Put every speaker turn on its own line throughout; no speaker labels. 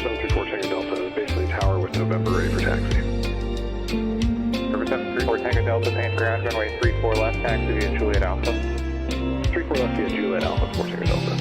734 Tango Delta, basically tower with November ready for taxi.
Number 734 Tango Delta, paint ground, runway 34 left, taxi via Juliet Alpha.
34 left via Juliet Alpha, 4 Tango Delta.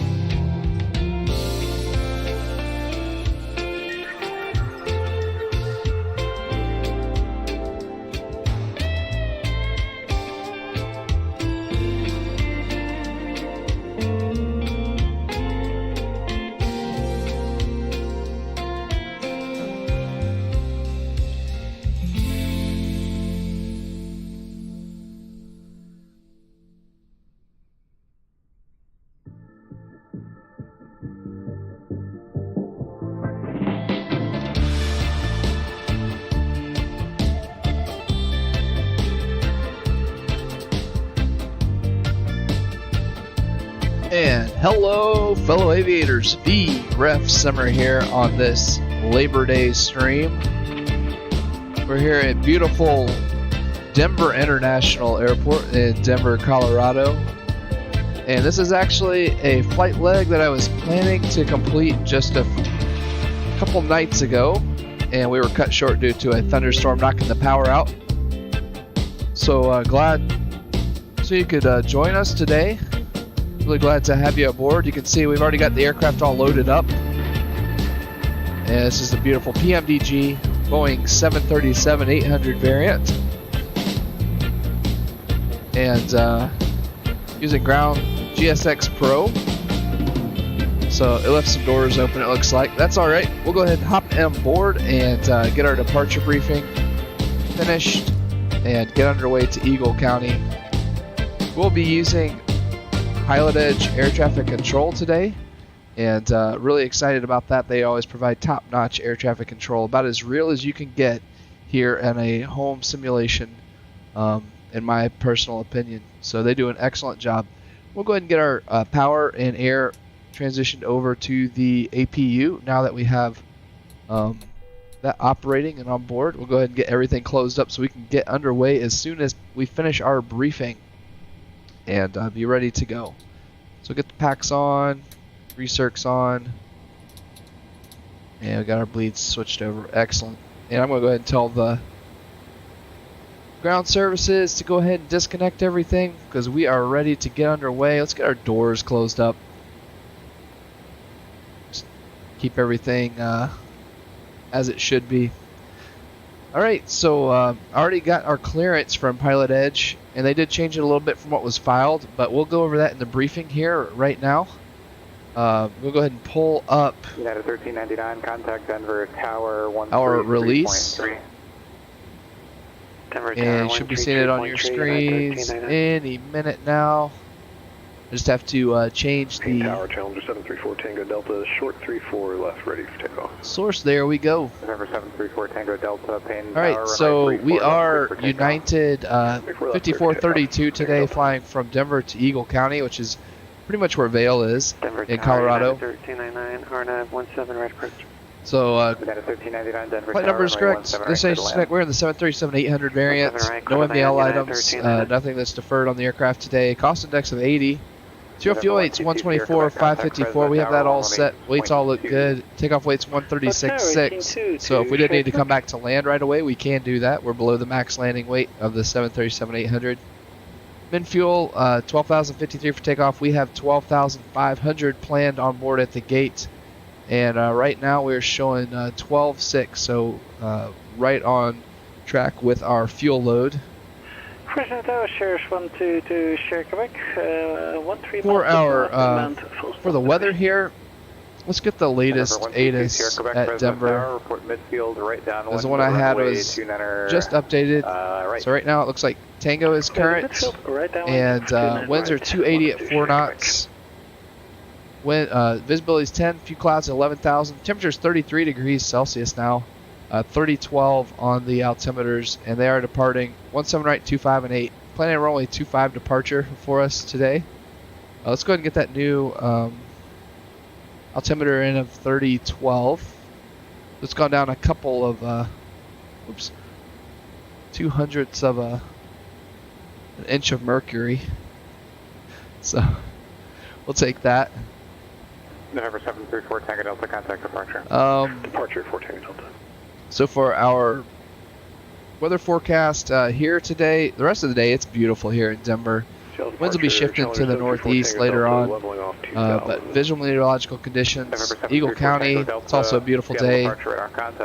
And hello, fellow aviators. VREF Summer here on this Labor Day stream. We're here at beautiful Denver International Airport in Denver, Colorado. And this is actually a flight leg that I was planning to complete just a couple nights ago. And we were cut short due to a thunderstorm knocking the power out. So glad so you could join us today. Really glad to have you aboard. You can see we've already got the aircraft all loaded up. And this is the beautiful PMDG Boeing 737-800 variant. And using ground GSX Pro. So it left some doors open, it looks like. That's alright. We'll go ahead and hop on board and get our departure briefing finished and get underway to Eagle County. We'll be using PilotEdge air traffic control today, and really excited about that. They always provide top-notch air traffic control, about as real as you can get here in a home simulation, in my personal opinion. So they do an excellent job. We'll go ahead and get our power and air transitioned over to the APU now that we have that operating and on board. We'll go ahead and get everything closed up so we can get underway as soon as we finish our briefing and be ready to go. So get the packs on, recircs on, and we got our bleeds switched over. Excellent. And I'm going to go ahead and tell the ground services to go ahead and disconnect everything because we are ready to get underway. Let's get our doors closed up. Just keep everything as it should be. Alright, so I already got our clearance from PilotEdge, and they did change it a little bit from what was filed, but we'll go over that in the briefing here right now. We'll go ahead and pull up
United 1399, contact Denver Tower 13.3.3.
our release,
Denver Tower
and you should be seeing it on your screens any minute now. I just have to change
Main
the
tower, Challenger 734 Tango Delta, short 34 left, ready for takeoff.
source. There we go.
November 734 Tango Delta, pain
Alright,
tower,
so
runway 34
we
left,
are
ready for takeoff.
United 5432 today, flying from Denver to Eagle County, which is pretty much where Vail is
Denver
in
Tower,
Colorado.
United 1399, RNAV 17 right approach.
So
United 1399, Denver
flight
Tower,
number is
runway
correct.
17
This
right
is
to land.
correct. We're in the 737-800 variant.
17 right,
No
climb
MDL
99,
items.
1399.
Nothing that's deferred on the aircraft today. Cost index of 80. Zero fuel weights 124, 554. We have that all set. Weights all look good. Takeoff weights 136.6. So if we did need to come back to land right away, we can do that. We're below the max landing weight of the 737-800. Min fuel 12,053 for takeoff. We have 12,500 planned on board at the gate. And right now we're showing 12.6, so right on track with our fuel load.
President Tower, Sheriff 122, Sheriff Quebec, 13
For our for the weather here, let's get the latest ATIS at Denver.
Report midfield, right down.
As the one I had was just updated. So right now it looks like Tango is current, and winds are 280 at 4 knots. Wind, visibility is 10, few clouds at 11,000. Temperature is 33 degrees Celsius now. 3012 on the altimeters, and they are departing 17 right, 25 and 8. Planning on runway 25 departure for us today. Let's go ahead and get that new altimeter in of 3012. It's gone down a couple of 0.02 of an inch of mercury. So we'll take that.
November 734 Tango Delta, contact departure.
Departure 4 Tango Delta.
So for our weather forecast here today, the rest of the day, it's beautiful here in Denver. Winds will be shifting to the northeast later on, but visual meteorological conditions, Eagle County, it's also a beautiful day.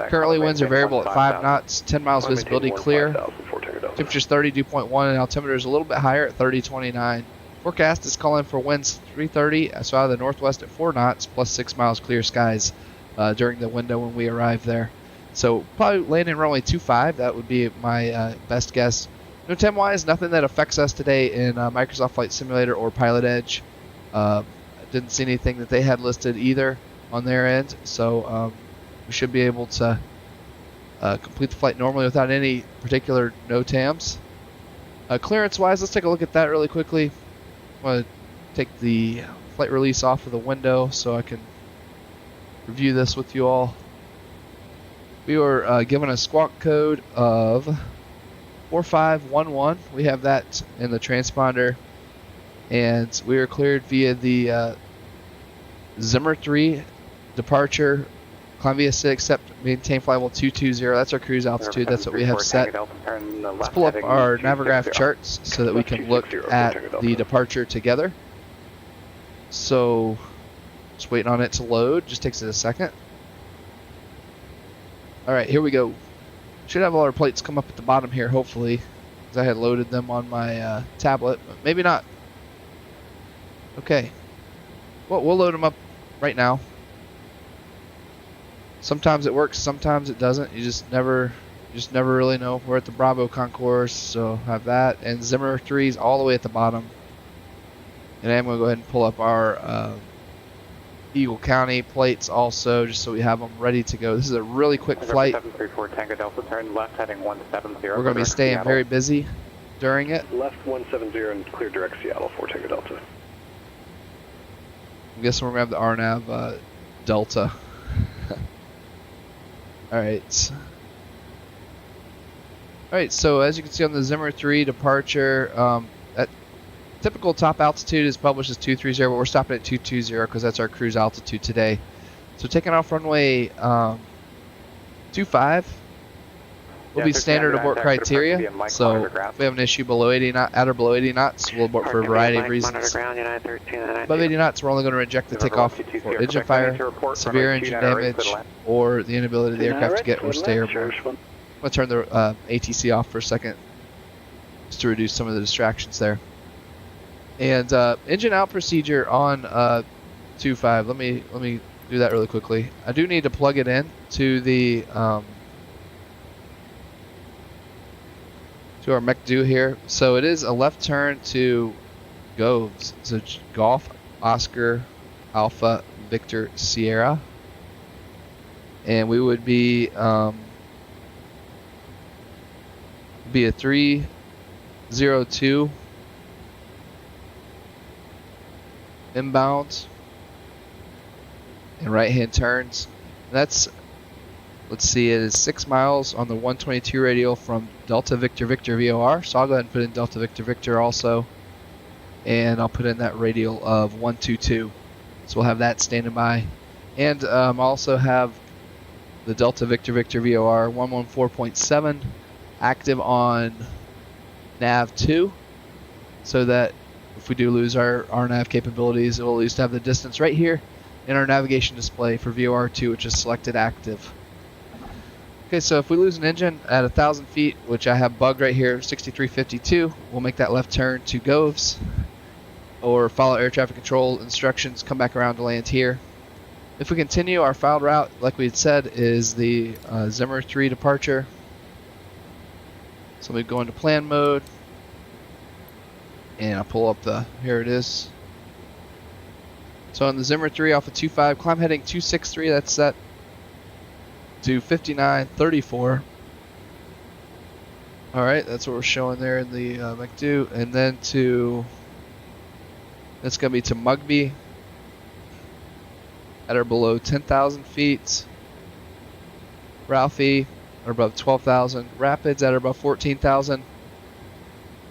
Currently winds are variable at 5 knots, 10 miles visibility clear. Temperature's 30, dew point 1, and altimeter is a little bit higher at 30.29. Forecast is calling for winds 330, so out of the northwest at 4 knots, plus 6 miles clear skies during the window when we arrive there. So probably landing runway 25, that would be my best guess. NOTAM wise, nothing that affects us today in Microsoft Flight Simulator or PilotEdge. Didn't see anything that they had listed either on their end, so we should be able to complete the flight normally without any particular NOTAMs. Clearance wise, let's take a look at that really quickly. I want to take the flight release off of the window so I can review this with you all. We were given a squawk code of 4511. We have that in the transponder, and we are cleared via the Zimmer 3 departure. Climb via 6, except maintain flight level 220. That's our cruise altitude. That's what we have set. Let's pull up our Navigraph charts so that we can look at the departure together. So, just waiting on it to load. Just takes it a second. Alright, here we go. Should have all our plates come up at the bottom here, hopefully, because I had loaded them on my tablet, but maybe not. Okay. Well, we'll load them up right now. Sometimes it works, sometimes it doesn't. You just never really know. We're at the Bravo concourse, so have that. And Zimmer 3's all the way at the bottom. And I'm going to go ahead and pull up our Eagle County plates also, just so we have them ready to go. This is a really quick flight.
734 Tango Delta, turn left heading 170.
We're going to be staying very busy during it.
Left 170 and clear direct Seattle 4 Tango Delta.
I'm guessing we're going to have the RNAV Delta. Alright, so as you can see on the Zimmer 3 departure, that typical top altitude is published as 230, but we're stopping at 220 because that's our cruise altitude today. So taking off runway 25 will be standard abort criteria. So if we have an issue below 80 knots, at or below 80 knots, we'll abort for a variety of reasons. Above 80 knots, we're only going to reject the takeoff for engine fire, severe engine damage, or the inability of the aircraft to get or stay airborne. I'm going to turn the ATC off for a second, just to reduce some of the distractions there. And engine out procedure on 25. Let me do that really quickly. I do need to plug it in to the to our MECDO here. So it is a left turn to GOVS. So Golf, Oscar, Alpha, Victor, Sierra. And we would be a 302 inbound and right hand turns. That's, let's see, it is 6 miles on the 122 radial from Delta Victor Victor VOR. So I'll go ahead and put in Delta Victor Victor also, and I'll put in that radial of 122. So we'll have that standing by, and I'll also have the Delta Victor Victor VOR 114.7 active on nav 2, so that if we do lose our RNAV capabilities, we'll at least have the distance right here in our navigation display for VOR2, which is selected active. Okay, so if we lose an engine at 1,000 feet, which I have bugged right here, 6352, we'll make that left turn to GOVS, or follow air traffic control instructions, come back around to land here. If we continue, our filed route, like we had said, is the Zimmer 3 departure. So we go into plan mode, and I'll pull up the, here it is. So on the Zimmer 3 off of 25, climb heading 263, that's set to 5934. Alright, that's what we're showing there in the MECDO. And then to, that's going to be to Mugby at or below 10,000 feet. Ralphie at or above 12,000. Rapids at or above 14,000.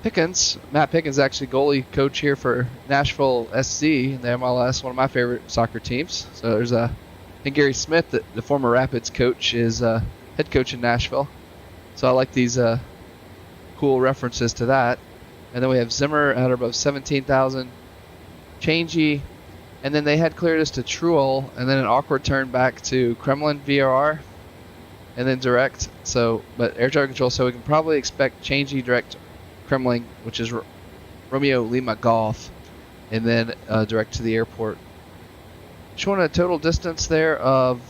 Pickens, Matt Pickens, actually goalie coach here for Nashville SC in the MLS, one of my favorite soccer teams. So there's and Gary Smith, the former Rapids coach, is head coach in Nashville. So I like these cool references to that. And then we have Zimmer at above 17,000, Changey, and then they had cleared us to Truel, and then an awkward turn back to Kremlin VRR, and then direct. So, but air traffic control, so we can probably expect Changey direct Kremlin, which is Romeo Lima Golf, and then direct to the airport. Showing a total distance there of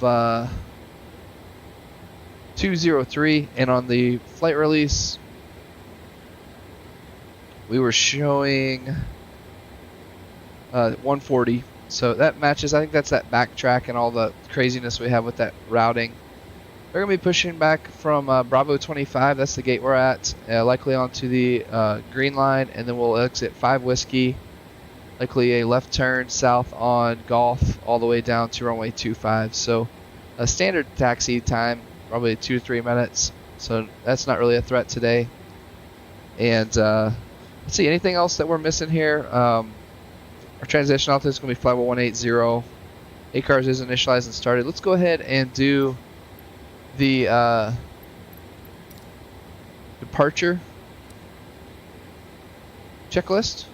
203, and on the flight release, we were showing 140. So that matches. I think that's that backtrack and all the craziness we have with that routing. They're going to be pushing back from Bravo 25. That's the gate we're at. Likely onto the green line, and then we'll exit 5 Whiskey. Likely a left turn south on Golf all the way down to runway 25. So a standard taxi time, probably 2 to 3 minutes. So that's not really a threat today. And let's see, anything else that we're missing here? Our transition altitude is going to be flight 180. ACARS is initialized and started. Let's go ahead and do the departure checklist,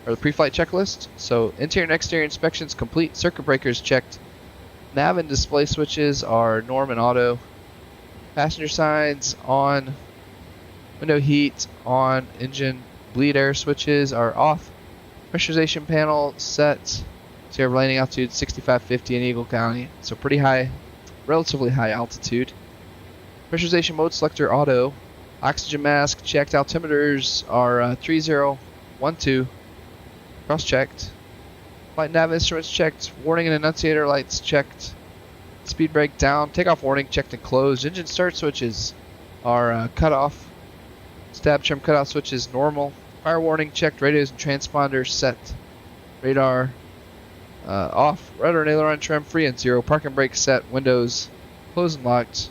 or the pre-flight checklist. So interior and exterior inspections complete. Circuit breakers checked. Nav and display switches are norm and auto. Passenger signs on. Window heat on. Engine bleed air switches are off. Pressurization panel set. So you have landing altitude 6550 in Eagle County. So pretty high, relatively high altitude. Pressurization mode selector auto. Oxygen mask checked. Altimeters are 3012. Cross checked. Flight nav instruments checked. Warning and annunciator lights checked. Speed brake down. Takeoff warning checked and closed. Engine start switches are cut off. Stab trim cutoff switches normal. Fire warning checked. Radios and transponders set. Radar off. Rudder and aileron trim free and 0. Parking brake set. Windows closed and locked.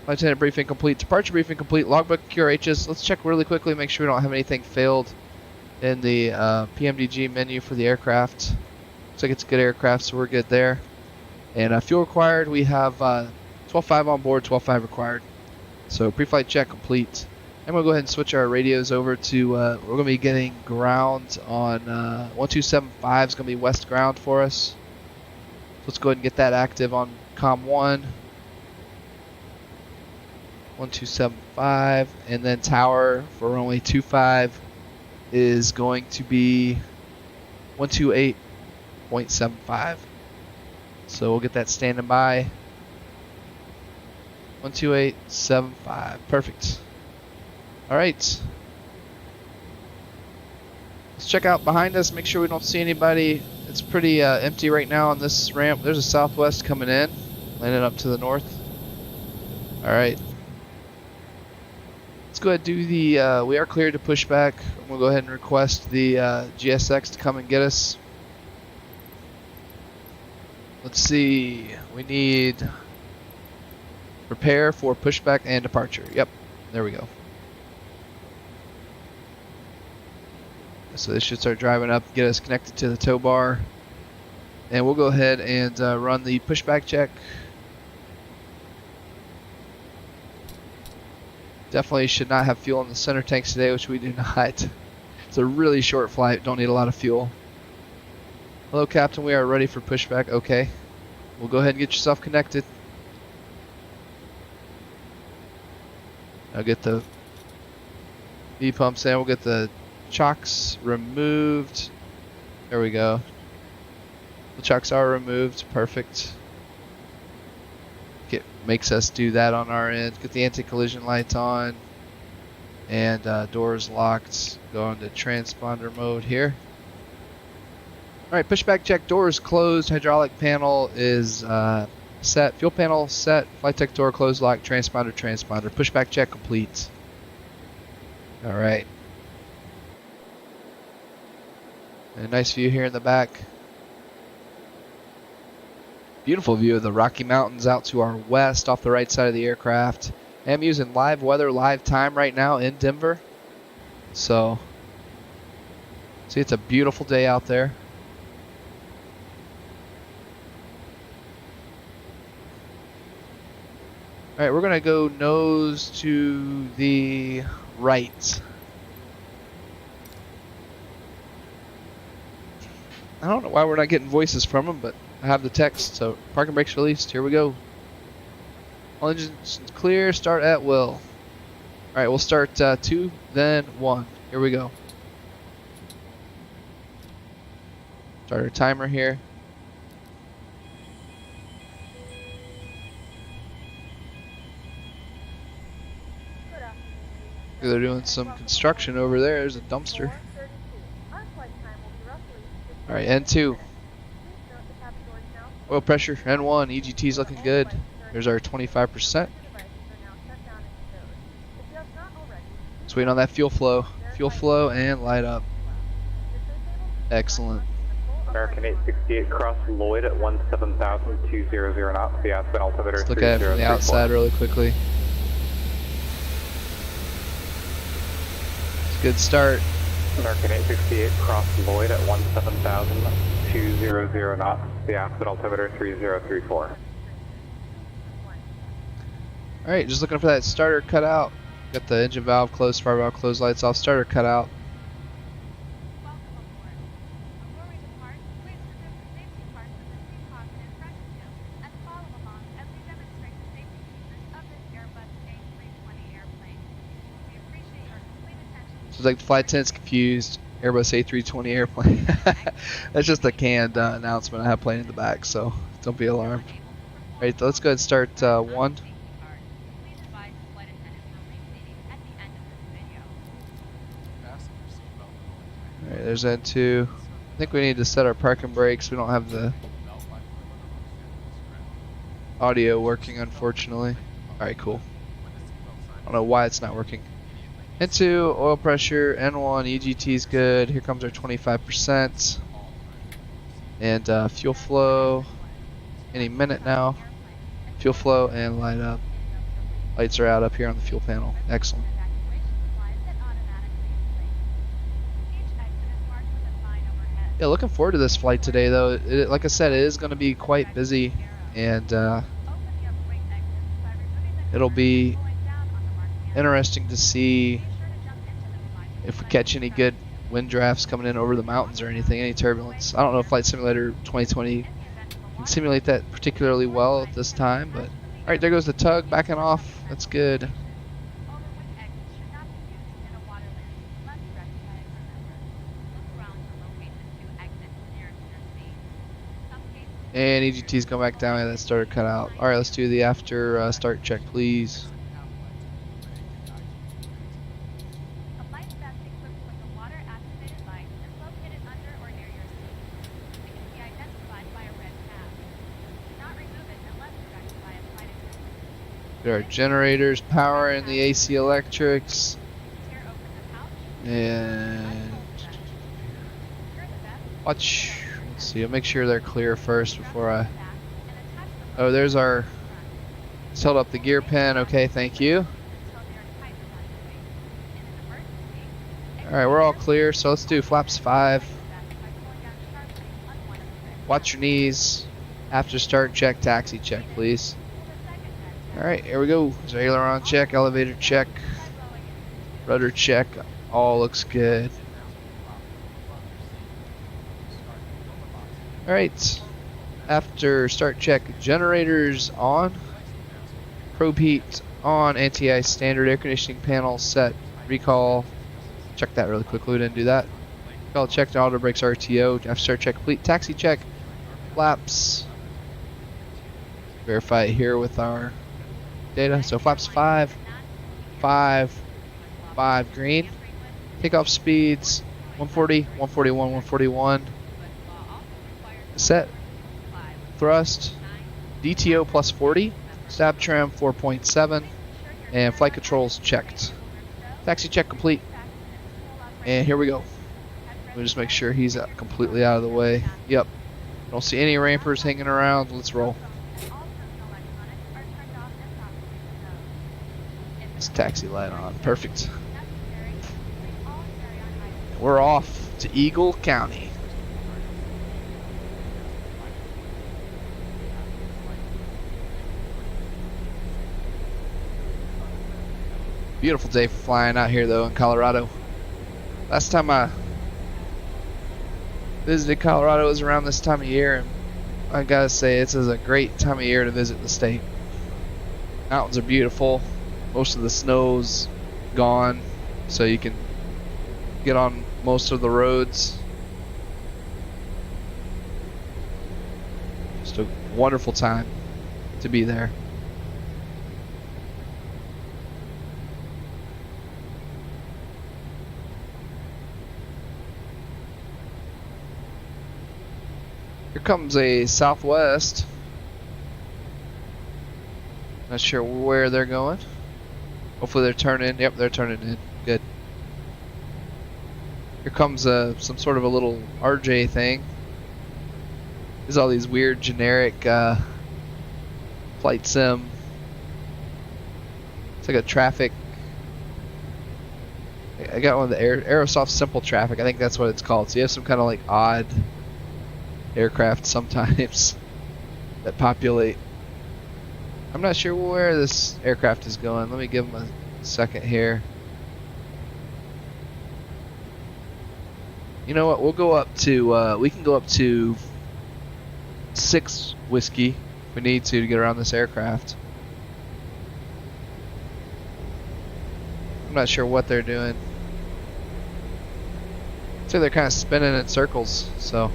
Flight attendant briefing complete. Departure briefing complete. Logbook QRHs. Let's check really quickly. Make sure we don't have anything failed in the PMDG menu for the aircraft. Looks like it's a good aircraft, so we're good there. And fuel required, we have 12.5 on board, 12.5 required. So pre-flight check complete. And we'll go ahead and switch our radios over to, we're going to be getting ground on 1275 is going to be west ground for us. So let's go ahead and get that active on COM 1. 1275, and then tower for runway 25 is going to be 128.75. So we'll get that standing by. 128.75. Perfect. All right. Let's check out behind us. Make sure we don't see anybody. It's pretty empty right now on this ramp. There's a Southwest coming in, landing up to the north. All right. Let's go ahead and do the, we are cleared to push back. We'll go ahead and request the GSX to come and get us. Let's see, we need prepare for pushback and departure. Yep, there we go. So this should start driving up, get us connected to the tow bar. And we'll go ahead and run the pushback check. Definitely should not have fuel in the center tanks today, which we do not. It's a really short flight, don't need a lot of fuel. Hello, Captain, we are ready for pushback. Okay. We'll go ahead and get yourself connected. I'll get the V pumps in. We'll get the chocks removed. There we go. The chocks are removed. Perfect. Makes us do that on our end. Get the anti-collision lights on. And doors locked. Go into transponder mode here. Alright, pushback check. Doors closed. Hydraulic panel is set. Fuel panel set. Flight tech door closed, locked. Transponder. Pushback check complete. Alright. And a nice view here in the back. Beautiful view of the Rocky Mountains out to our west off the right side of the aircraft. I'm using live weather, live time right now in Denver. So, see, it's a beautiful day out there. All right, we're gonna go nose to the right. I don't know why we're not getting voices from them, but I have the text, so parking brakes released. Here we go. All engines clear, start at will. All right, we'll start 2, then 1. Here we go. Start our timer here. They're doing some construction over there. There's a dumpster. All right, N2. Oil pressure, N1. EGT's looking good. There's our 25%. Just waiting on that fuel flow. Fuel flow and light up. Excellent.
American 868, cross Lloyd at 17,200 knots. The Aspen altimeter.
Let's look at it from the outside really quickly. It's a good start.
American 868, cross Lloyd at 17,200 knots. The Aspen altimeter 3034.
All right, just looking for that starter cut out. Got the engine valve closed, fire valve closed, lights off, starter cut out. So it's like the flight attendant's confused. Airbus A320 airplane. That's just a canned announcement. I have playing in the back, so don't be alarmed. All right, let's go ahead and start 1. Alright, there's N2. I think we need to set our parking brakes. We don't have the audio working, unfortunately. Alright, cool. I don't know why it's not working. N2, oil pressure, N1, EGT's good. Here comes our 25%. And fuel flow, any minute now. Fuel flow and light up. Lights are out up here on the fuel panel. Excellent. Yeah, looking forward to this flight today, though. Like I said, it is going to be quite busy, and it'll be interesting to see if we catch any good wind drafts coming in over the mountains or anything, any turbulence. I don't know if Flight Simulator 2020 can simulate that particularly well at this time, but all right, there goes the tug backing off. That's good. And EGT's going back down. Yeah, that starter cut out. All right, let's do the after start check, please. Get our generators, power, and the AC electrics. And watch. Let's see, I'll make sure they're clear first before I... Oh, there's our... Let's hold up the gear pin. Okay, thank you. Alright, we're all clear, so let's do flaps 5. Watch your knees. After start check, taxi check, please. Alright, here we go. So aileron check, elevator check, rudder check. All looks good. Alright, after start check, generators on, probe heat on, anti-ice standard, air conditioning panel set, recall. Check that really quickly, we didn't do that. Recall check, auto brakes RTO, after start check complete, taxi check, flaps. Verify it here with our data. So flaps 5, 5, 5 green. Takeoff speeds 140, 141, 141. Set. Thrust. DTO plus 40. Stab trim 4.7. And flight controls checked. Taxi check complete. And here we go. We'll just make sure he's completely out of the way. Yep. Don't see any rampers hanging around. Let's roll. This taxi light on. Perfect. We're off to Eagle County. Beautiful day for flying out here though in Colorado. Last time I visited Colorado was around this time of year, and I gotta say this is a great time of year to visit the state. Mountains are beautiful. Most of the snow's gone, so you can get on most of the roads. Just a wonderful time to be there. Here comes a Southwest. Not sure where they're going. Hopefully they're turning. Yep, they're turning in. Good. Here comes some sort of a little RJ thing. There's all these weird generic flight sim. It's like a traffic. I got one of the Aerosoft Simple Traffic. I think that's what it's called. So you have some kind of like odd aircraft sometimes that populate. I'm not sure where this aircraft is going. Let me give them a second here. You know what? We'll go up to, we can go up to 6 whiskey if we need to get around this aircraft. I'm not sure what they're doing. So they're kind of spinning in circles, so.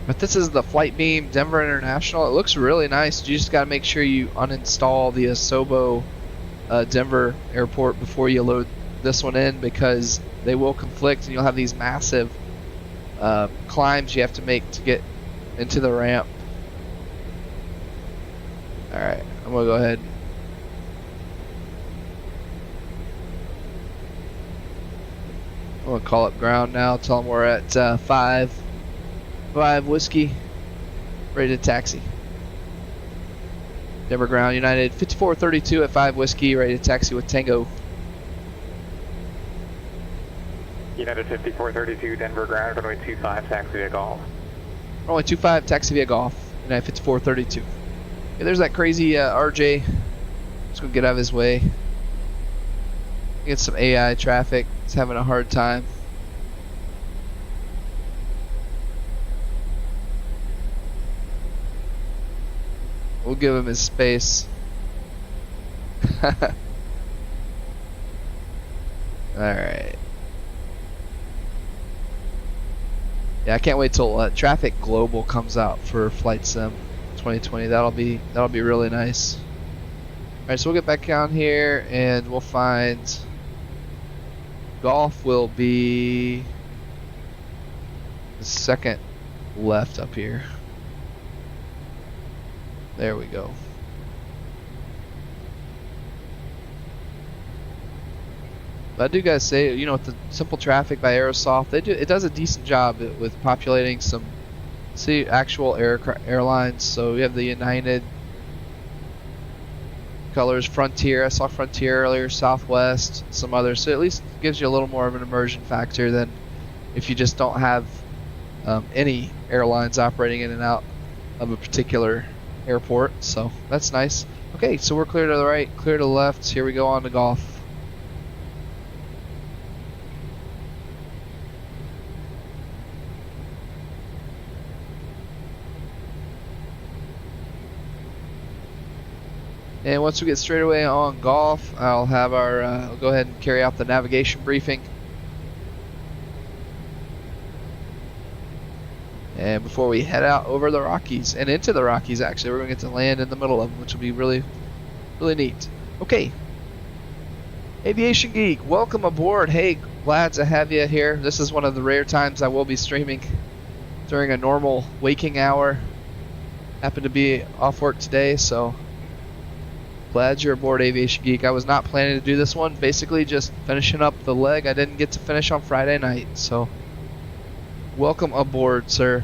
But this is the Flight Beam Denver International. It looks really nice. You just got to make sure you uninstall the Asobo Denver Airport before you load this one in, because they will conflict and you'll have these massive climbs you have to make to get into the ramp. Alright, I'm going to go ahead. I'm going to call up ground now, tell them we're at 5 whiskey, ready to taxi. Denver ground, United 5432 at 5 whiskey, ready to taxi with Tango.
United 5432, Denver ground, runway 25, taxi via Golf.
Runway 25, taxi via Golf, United 5432. Okay, there's that crazy RJ. Just gonna get out of his way. Get some AI traffic. It's having a hard time. We'll give him his space. Alright. Yeah, I can't wait till Traffic Global comes out for Flight Sim 2020. That'll be really nice. Alright, so we'll get back on here and we'll find Golf will be the second left up here. There we go. But I do gotta say, you know, with the Simple Traffic by Aerosoft, it does a decent job with populating some actual airlines. So we have the United colors, Frontier. I saw Frontier earlier, Southwest, some others. So at least gives you a little more of an immersion factor than if you just don't have any airlines operating in and out of a particular airport. So that's nice. Okay, so we're clear to the right, clear to the left. Here we go on to Golf. And once we get straight away on Golf, I'll have our I'll go ahead and carry out the navigation briefing. And before we head out over the Rockies and into the Rockies, actually, we're going to get to land in the middle of them, which will be really, really neat. Okay, Aviation Geek, welcome aboard. Hey, glad to have you here. This is one of the rare times I will be streaming during a normal waking hour. Happen to be off work today, so glad you're aboard, Aviation Geek. I was not planning to do this one. Basically, just finishing up the leg I didn't get to finish on Friday night. So, welcome aboard, sir.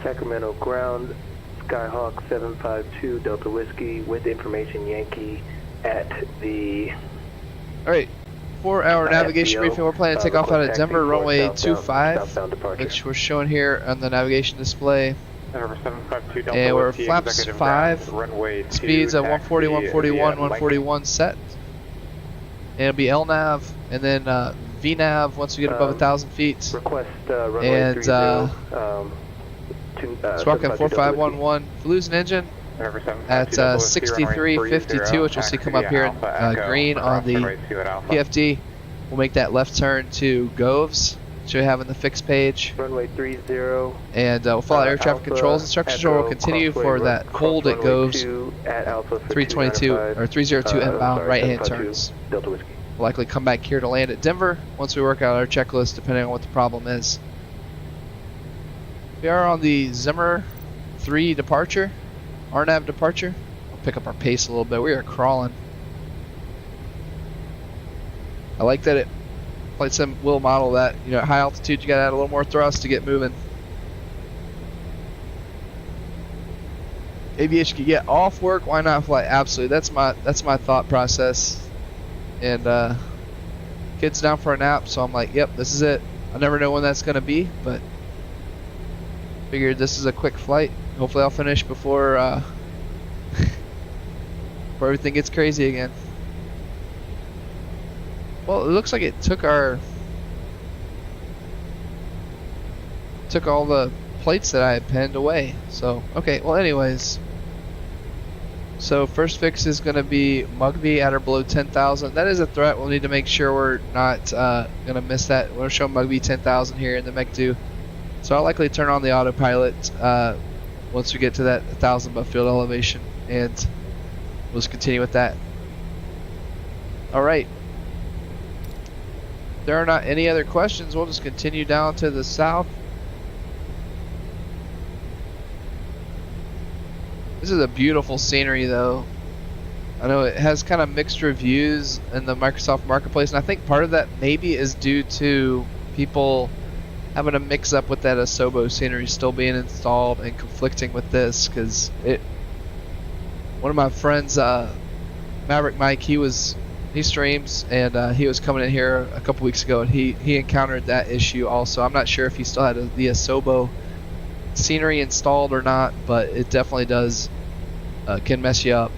Sacramento ground, Skyhawk 752 Delta Whiskey with information Yankee at the...
Alright, 4-hour navigation
FBO,
briefing. We're planning to take off out of
request
Denver,
taxi for
runway
southbound
25,
departure.
which we're showing here on the navigation display.
November 752 Delta
And we're
Whiskey,
flaps
executive
5,
ground, runway 2,
speeds at
taxi
140, 141,
via
141 set. And it'll be LNAV, and then VNAV once we get above 1,000 feet.
Request runway
And
30,
Squawk at 4511. If we lose an engine
November 752
at
Delta Whiskey, runway
6352,
30,
which you'll see come
taxi
up here in
Alpha Echo,
green on
cross
the
runway 2 at Alpha.
PFD, we'll make that left turn to Goves, which we have in the fixed page.
runway 30.
And we'll follow air traffic
Alpha
controls instructions, or we'll continue for that hold at Goves,
at Alpha
322 or 302 inbound right-hand turns.
Delta Whiskey.
We'll likely come back here to land at Denver once we work out our checklist, depending on what the problem is. We are on the Zimmer 3 departure, RNAV departure. We'll pick up our pace a little bit. We are crawling. I like that Flight Sim will model that. You know, at high altitude, you gotta add a little more thrust to get moving. Aviation can get off work. Why not fly? Absolutely. That's my thought process. And kid's down for a nap, so I'm like, yep, this is it. I never know when that's gonna be, but figured this is a quick flight. Hopefully I'll finish before before everything gets crazy again. Well, it looks like it took all the plates that I had pinned away. So okay, well anyways. So first fix is going to be Mugby at or below 10,000. That is a threat. We'll need to make sure we're not going to miss that. We'll show Mugby 10,000 here in the MEC2. So I'll likely turn on the autopilot once we get to that 1,000 above field elevation, and we'll just continue with that. All right. If there are not any other questions, we'll just continue down to the south. This is a beautiful scenery though. I know it has kind of mixed reviews in the Microsoft Marketplace, and I think part of that maybe is due to people having a mix up with that Asobo scenery still being installed and conflicting with this, because one of my friends, Maverick Mike, he streams, and he was coming in here a couple weeks ago, and he encountered that issue also. I'm not sure if he still had the Asobo scenery installed or not, but it definitely does can mess you up.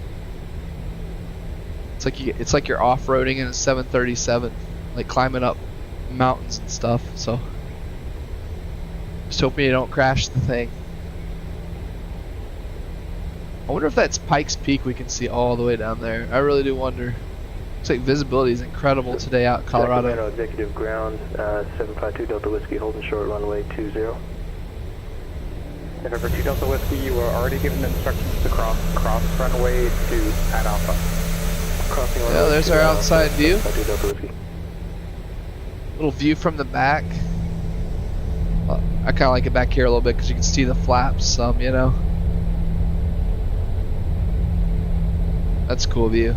It's like you're off-roading in a 737, like climbing up mountains and stuff. So just hoping you don't crash the thing. I wonder if that's Pikes Peak we can see all the way down there. I really do wonder. Looks like visibility is incredible today out in Colorado.
Sacramento executive ground 752 Delta Whiskey holding short runway 20.
November 2 Delta Whiskey, you were already given instructions to cross runway 2 at Alpha.
Crossing
Yeah,
runway
there's
2
our
at
outside
Alpha,
view.
752 Delta Whiskey.
Little view from the back. I kind of like it back here a little bit because you can see the flaps some, you know. That's a cool view.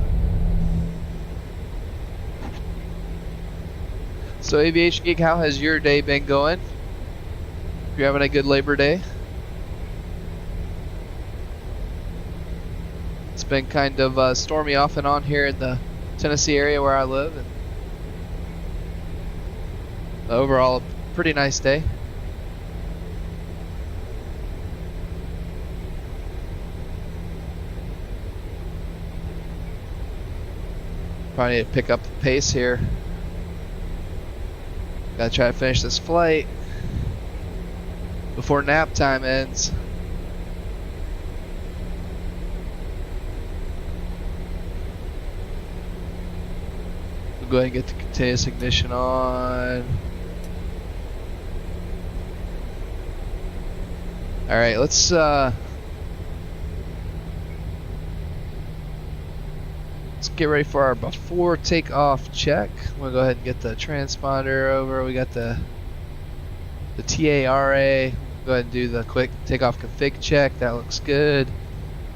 So Aviation Geek, how has your day been going? You're having a good Labor Day? It's been kind of stormy off and on here in the Tennessee area where I live, and overall a pretty nice day. Probably need to pick up the pace here. Gotta try to finish this flight before nap time ends. We'll go ahead and get the continuous ignition on. Alright, let's get ready for our before takeoff check. We'll go ahead and get the transponder over. We got the TARA. Go ahead and do the quick takeoff config check. That looks good.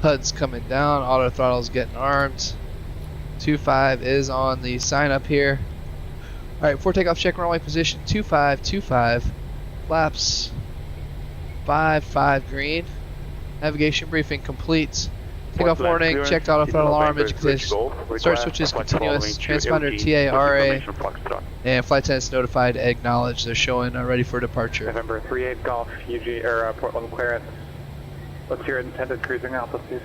HUD's coming down. Auto throttle's getting armed. 25 is on the sign up here. Alright, before takeoff check, runway position 2525. Flaps 55 green. Navigation briefing complete.
Fourth
Takeoff
land
warning,
clearance,
checked auto throttle alarm,
November,
engine
switch
condition.
Golf,
Start
request
switches
flight
continuous,
following
transponder
QLT,
TARA,
information Foxtrot.
and flight attendants notified, acknowledged. They're showing ready for departure.
November 38 Golf, UG, or Portland clearance. What's your intended cruising altitude?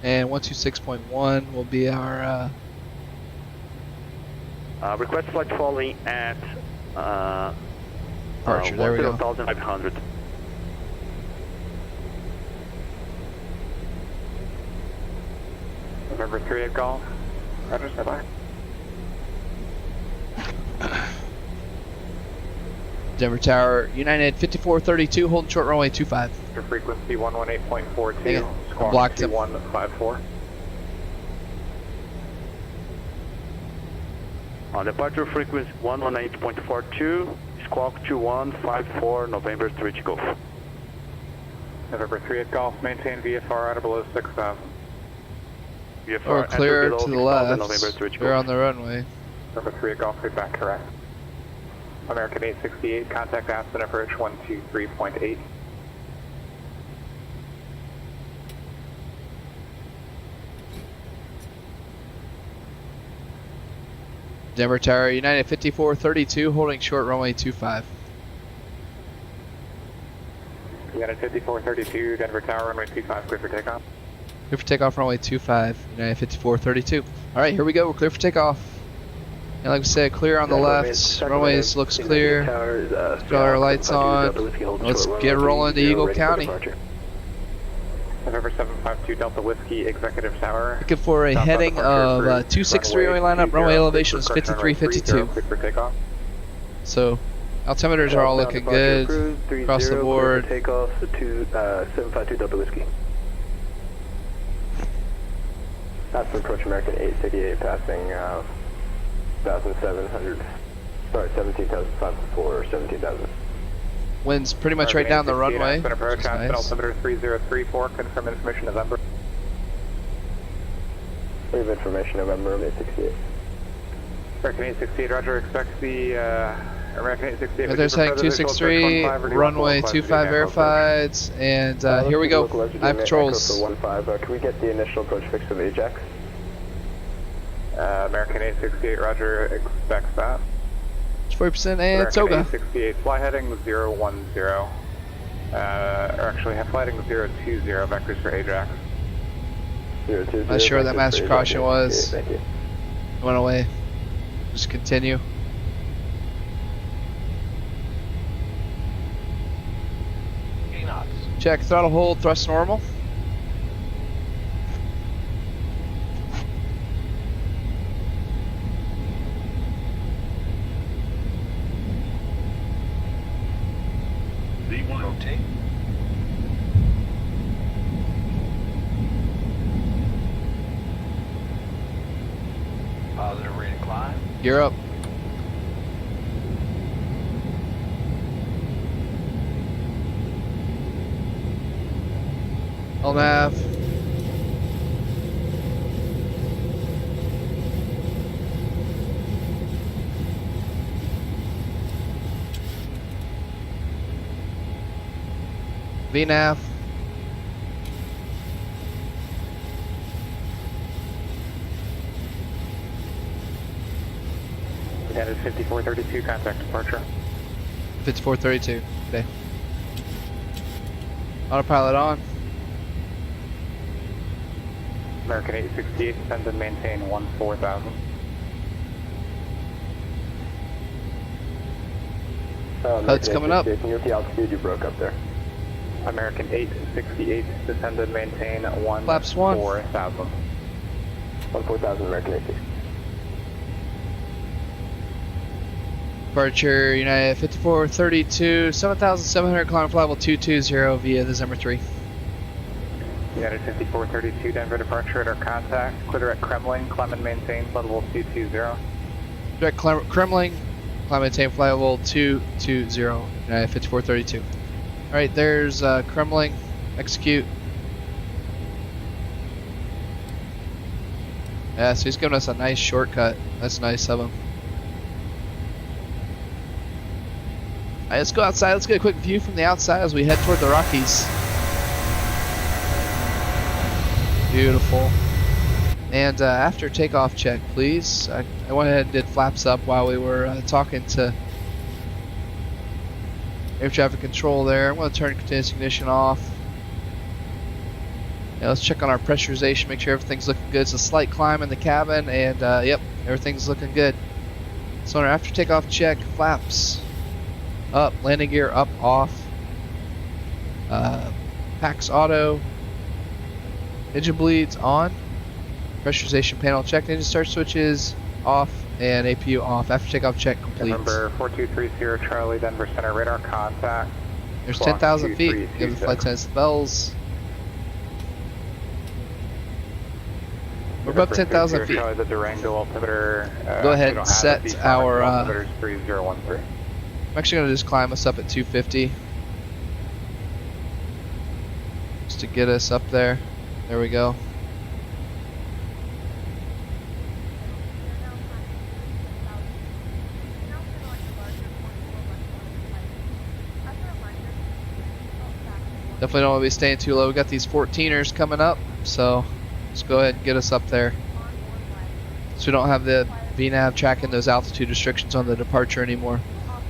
And 126.1 will be our
Request flight following at
departure. There we go.
10,500. November 38 Golf. Roger, stand by.
Denver Tower, United 5432, holding short runway 25.
Your frequency 118.42,
Dang it.
squawk
Blocked him.
2154. Departure frequency 118.42, squawk 2154, November 3 Golf. November 38 Golf, maintain VFR at or below 6,000. VFR
Or clear
below
to the
6,000,
left.
November 3
They're on the runway.
November 3 Golf, feedback correct. American 868, contact Aspen approach 123.8.
Denver Tower, United 5432, holding short runway 25.
United 5432, Denver Tower, runway 25, clear for takeoff.
Clear for takeoff, runway 25, United 5432. Alright, here we go, we're clear for takeoff. And like we said, clear on the left, runways looks clear. Got our lights on. Let's get rolling to Eagle County.
November 752 Delta Whiskey, Executive Tower.
Looking for a heading of 263 runway lineup, runway elevation is 5352.
Clear for takeoff.
So, altimeters are all looking good across the board.
Takeoff to 752 Delta Whiskey. That's approach American 868 passing 1,700. Sorry, 17,504 or 17,000.
Wind's pretty much right down the runway.
Aspen approach,
Which is
Aspen
nice.
altimeter 3034, confirm information November.
We have information November of 868.
American 868, roger, expect the American 868.
Right there's heading 263, runway 25 verified, and here we go. High patrols.
For 15, can we get the initial approach fix of Ajax?
American 868, roger, expects that.
40% and
American
Toga.
868, fly heading 010. Or actually, have fly heading 020, vectors for Ajax.
020.
Not sure what that master caution was.
Okay, thank you.
Went away. Just continue. Check throttle hold, thrust normal.
Rotate. Positive rate of climb.
Gear up. LNAV. VNAV.
United 5432, contact departure.
5432. Okay. Autopilot on.
American 868, send and maintain 14,000.
HUD's coming up.
Can you get the altitude you broke up there?
American 868, descend and maintain
Flaps one.
14,000.
14,000 American 860.
Departure United 5432, 7,700 km flight level 220 via the Zimmer 3.
United 5432, Denver departure at our contact. Clear at Kremling, climb and maintain flight level 220.
Direct Kremling, climb and maintain flight level 220, United 5432. Alright, there's Kremling, execute. Yeah, so he's giving us a nice shortcut. That's nice of him. Alright, let's go outside. Let's get a quick view from the outside as we head toward the Rockies. Beautiful. And after takeoff check, please. I went ahead and did flaps up while we were talking to air traffic control there. I'm going to turn continuous ignition off. Yeah, let's check on our pressurization, make sure everything's looking good. It's a slight climb in the cabin, and yep, everything's looking good. So on our after takeoff check, flaps up, landing gear up, off, PAX auto, engine bleeds on, pressurization panel checked, engine start switches off, and APU off. After takeoff check complete.
Number 4230 Charlie, Denver Center, radar contact.
There's 10,000 feet. Give the flight attendants the bells. We're above 10,000 feet.
Charlie, the Durango altimeter.
Go ahead and set our.
Altimeter 3013.
I'm actually going to just climb us up at 250. Just to get us up there. There we go. Definitely don't want to be staying too low. We got these 14ers coming up, so let's go ahead and get us up there. So we don't have the VNAV tracking those altitude restrictions on the departure anymore.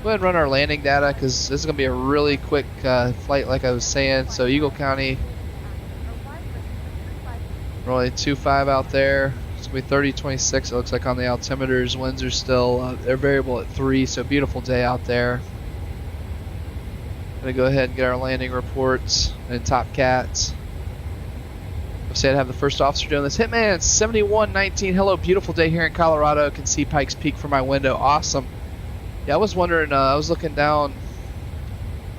Go ahead and run our landing data because this is going to be a really quick flight like I was saying. So Eagle County, we're only 2.5 out there. It's going to be 30-26 it looks like on the altimeters. Winds are still, they're variable at 3, so beautiful day out there. Gonna go ahead and get our landing reports and top cats. I've said I have the first officer doing this. Hitman 7119. Hello, beautiful day here in Colorado. Can see Pikes Peak from my window. Awesome. Yeah, I was wondering. I was looking down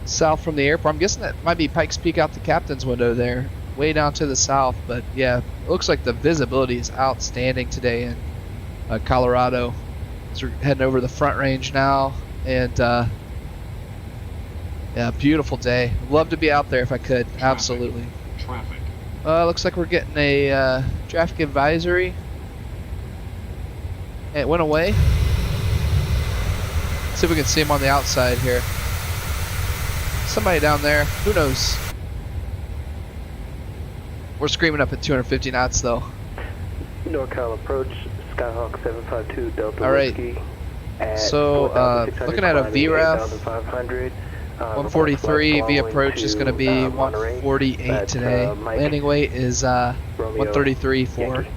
south from the airport. I'm guessing that might be Pikes Peak out the captain's window there, way down to the south. But yeah, it looks like the visibility is outstanding today in Colorado. So we're heading over the Front Range now, and yeah, beautiful day. Love to be out there if I could. Traffic. Absolutely.
Traffic.
Looks like we're getting a traffic advisory. It went away. Let's see if we can see him on the outside here. Somebody down there. Who knows? We're screaming up at 250 knots though.
NorCal approach, Skyhawk 752 Delta
All right.
Whiskey.
So looking at a VRAF.
8,500.
143 V approach is going to be 148 today. Landing weight is 133 for.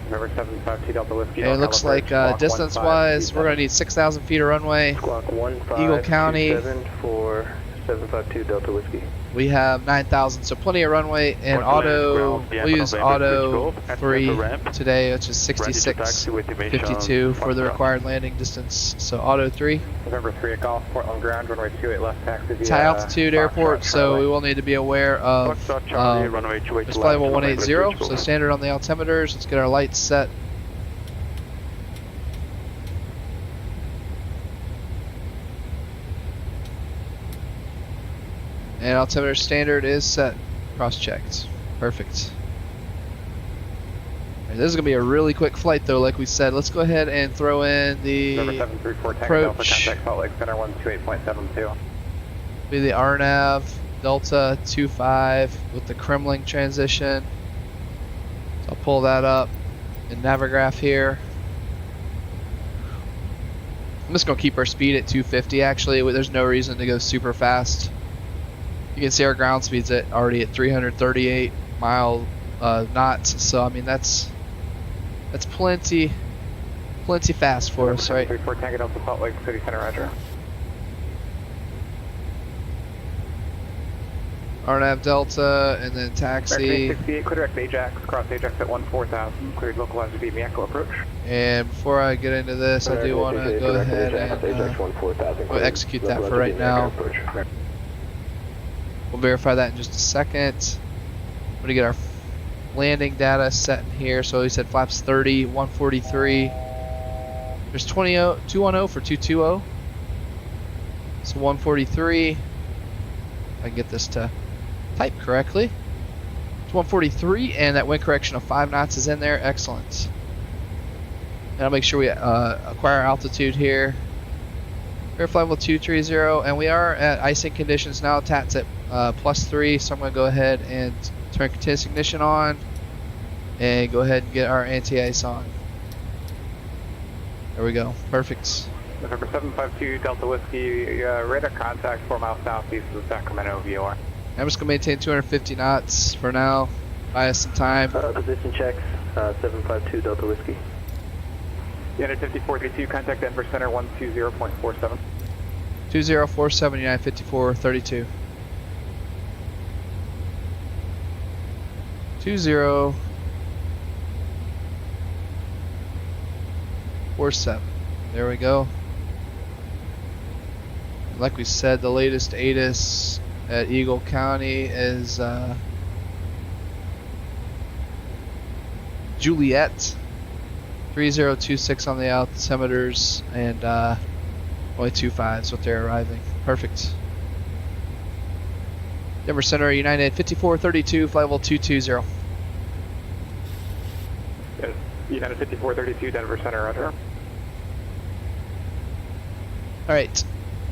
Number 752 Delta Whiskey.
Okay, it looks like distance wise, we're going to need 6,000 feet of runway. Eagle County.
For 752 Delta Whiskey.
We have 9,000, so plenty of runway. And auto, we'll use auto 3 today, which is 66.52 for the required landing distance. So auto 3.
November 3 at Golf, Portland ground, runway 28 left taxi.
It's high altitude airport, so we will need to be aware of it's flight 180, so standard on the altimeters. Let's get our lights set. And altimeter standard is set. Cross-checked. Perfect. Right, this is going to be a really quick flight though, like we said. Let's go ahead and throw in the approach. Be the RNAV Delta 25 with the Kremling transition. So I'll pull that up in Navigraph here. I'm just going to keep our speed at 250 actually. There's no reason to go super fast. You can see our ground speed's already at 338 knots, so I mean that's plenty fast for us, right?
34 Tango Delta Salt Lake City Center, roger.
RNAV Delta and then taxi.
68, clear direct Ajax, cross Ajax at 4000, cleared localized to Echo approach.
And before I get into this, I do want to go ahead and we'll execute that for right now. We'll verify that in just a second. I'm going to get our landing data set in here. So he said flaps 30, 143. There's 210 for 220. So 143. If I can get this to type correctly. It's 143, and that wind correction of 5 knots is in there. Excellent. And I'll make sure we acquire altitude here. Air flight level 230, and we are at icing conditions now. TAT's at +3, so I'm going to go ahead and turn continuous ignition on and go ahead and get our anti-ice on. There we go. Perfect.
November 752 Delta Whiskey, radar contact 4 miles southeast of the Sacramento VOR.
I'm just going to maintain 250 knots for now. Buy us some time.
Position checks, 752 Delta Whiskey.
United 5432, contact Denver Center 120.47.
2047 United 5432. 2047. There we go. Like we said, the latest ATIS at Eagle County is Juliet. 3026 on the altimeters, and only 25 is what they're arriving. Perfect. Denver Center, United 5432, flight level 220.
United 5432, Denver Center, roger.
Alright,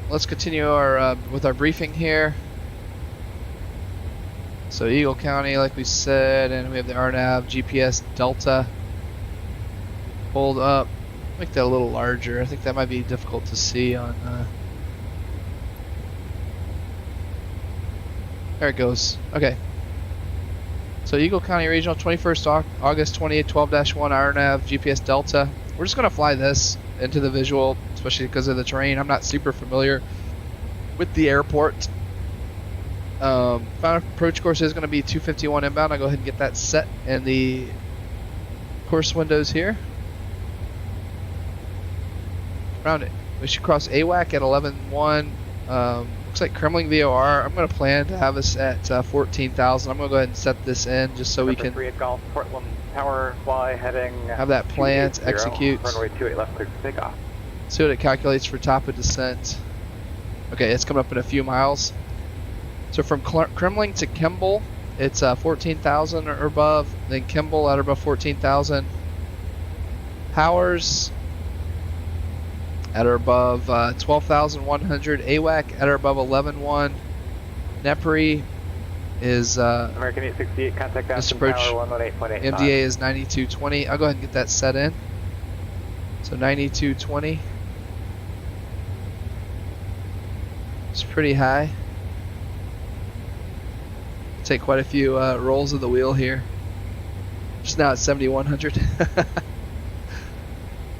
let's continue our with our briefing here. So Eagle County, like we said, and we have the RNAV GPS Delta. Hold up. Make that a little larger. I think that might be difficult to see on. There it goes. Okay. So Eagle County Regional, 21st August 28, 12-1 RNAV GPS Delta. We're just going to fly this into the visual, especially because of the terrain. I'm not super familiar with the airport. Final approach course is going to be 251 inbound. I'll go ahead and get that set in the course windows here. Around it. We should cross AWAC at 11.1. Looks like Kremling VOR. I'm going to plan to have us at 14,000. I'm going to go ahead and set this in just so we can
3 at Golf, Portland Tower, fly heading
have that plan to execute.
Runway 28 left, clear to take off.
See what it calculates for top of descent. Okay, it's coming up in a few miles. So from Kremling to Kimball, it's 14,000 or above. Then Kimball at above 14,000. Powers at or above 12,100. AWAC at or above 11.1. Nepri is
American 868, contact
this
Aspen
approach.
Tower 118.85.
MDA is 9220. I'll go ahead and get that set in. So 9220. It's pretty high. Take quite a few rolls of the wheel here. Just now at 7100.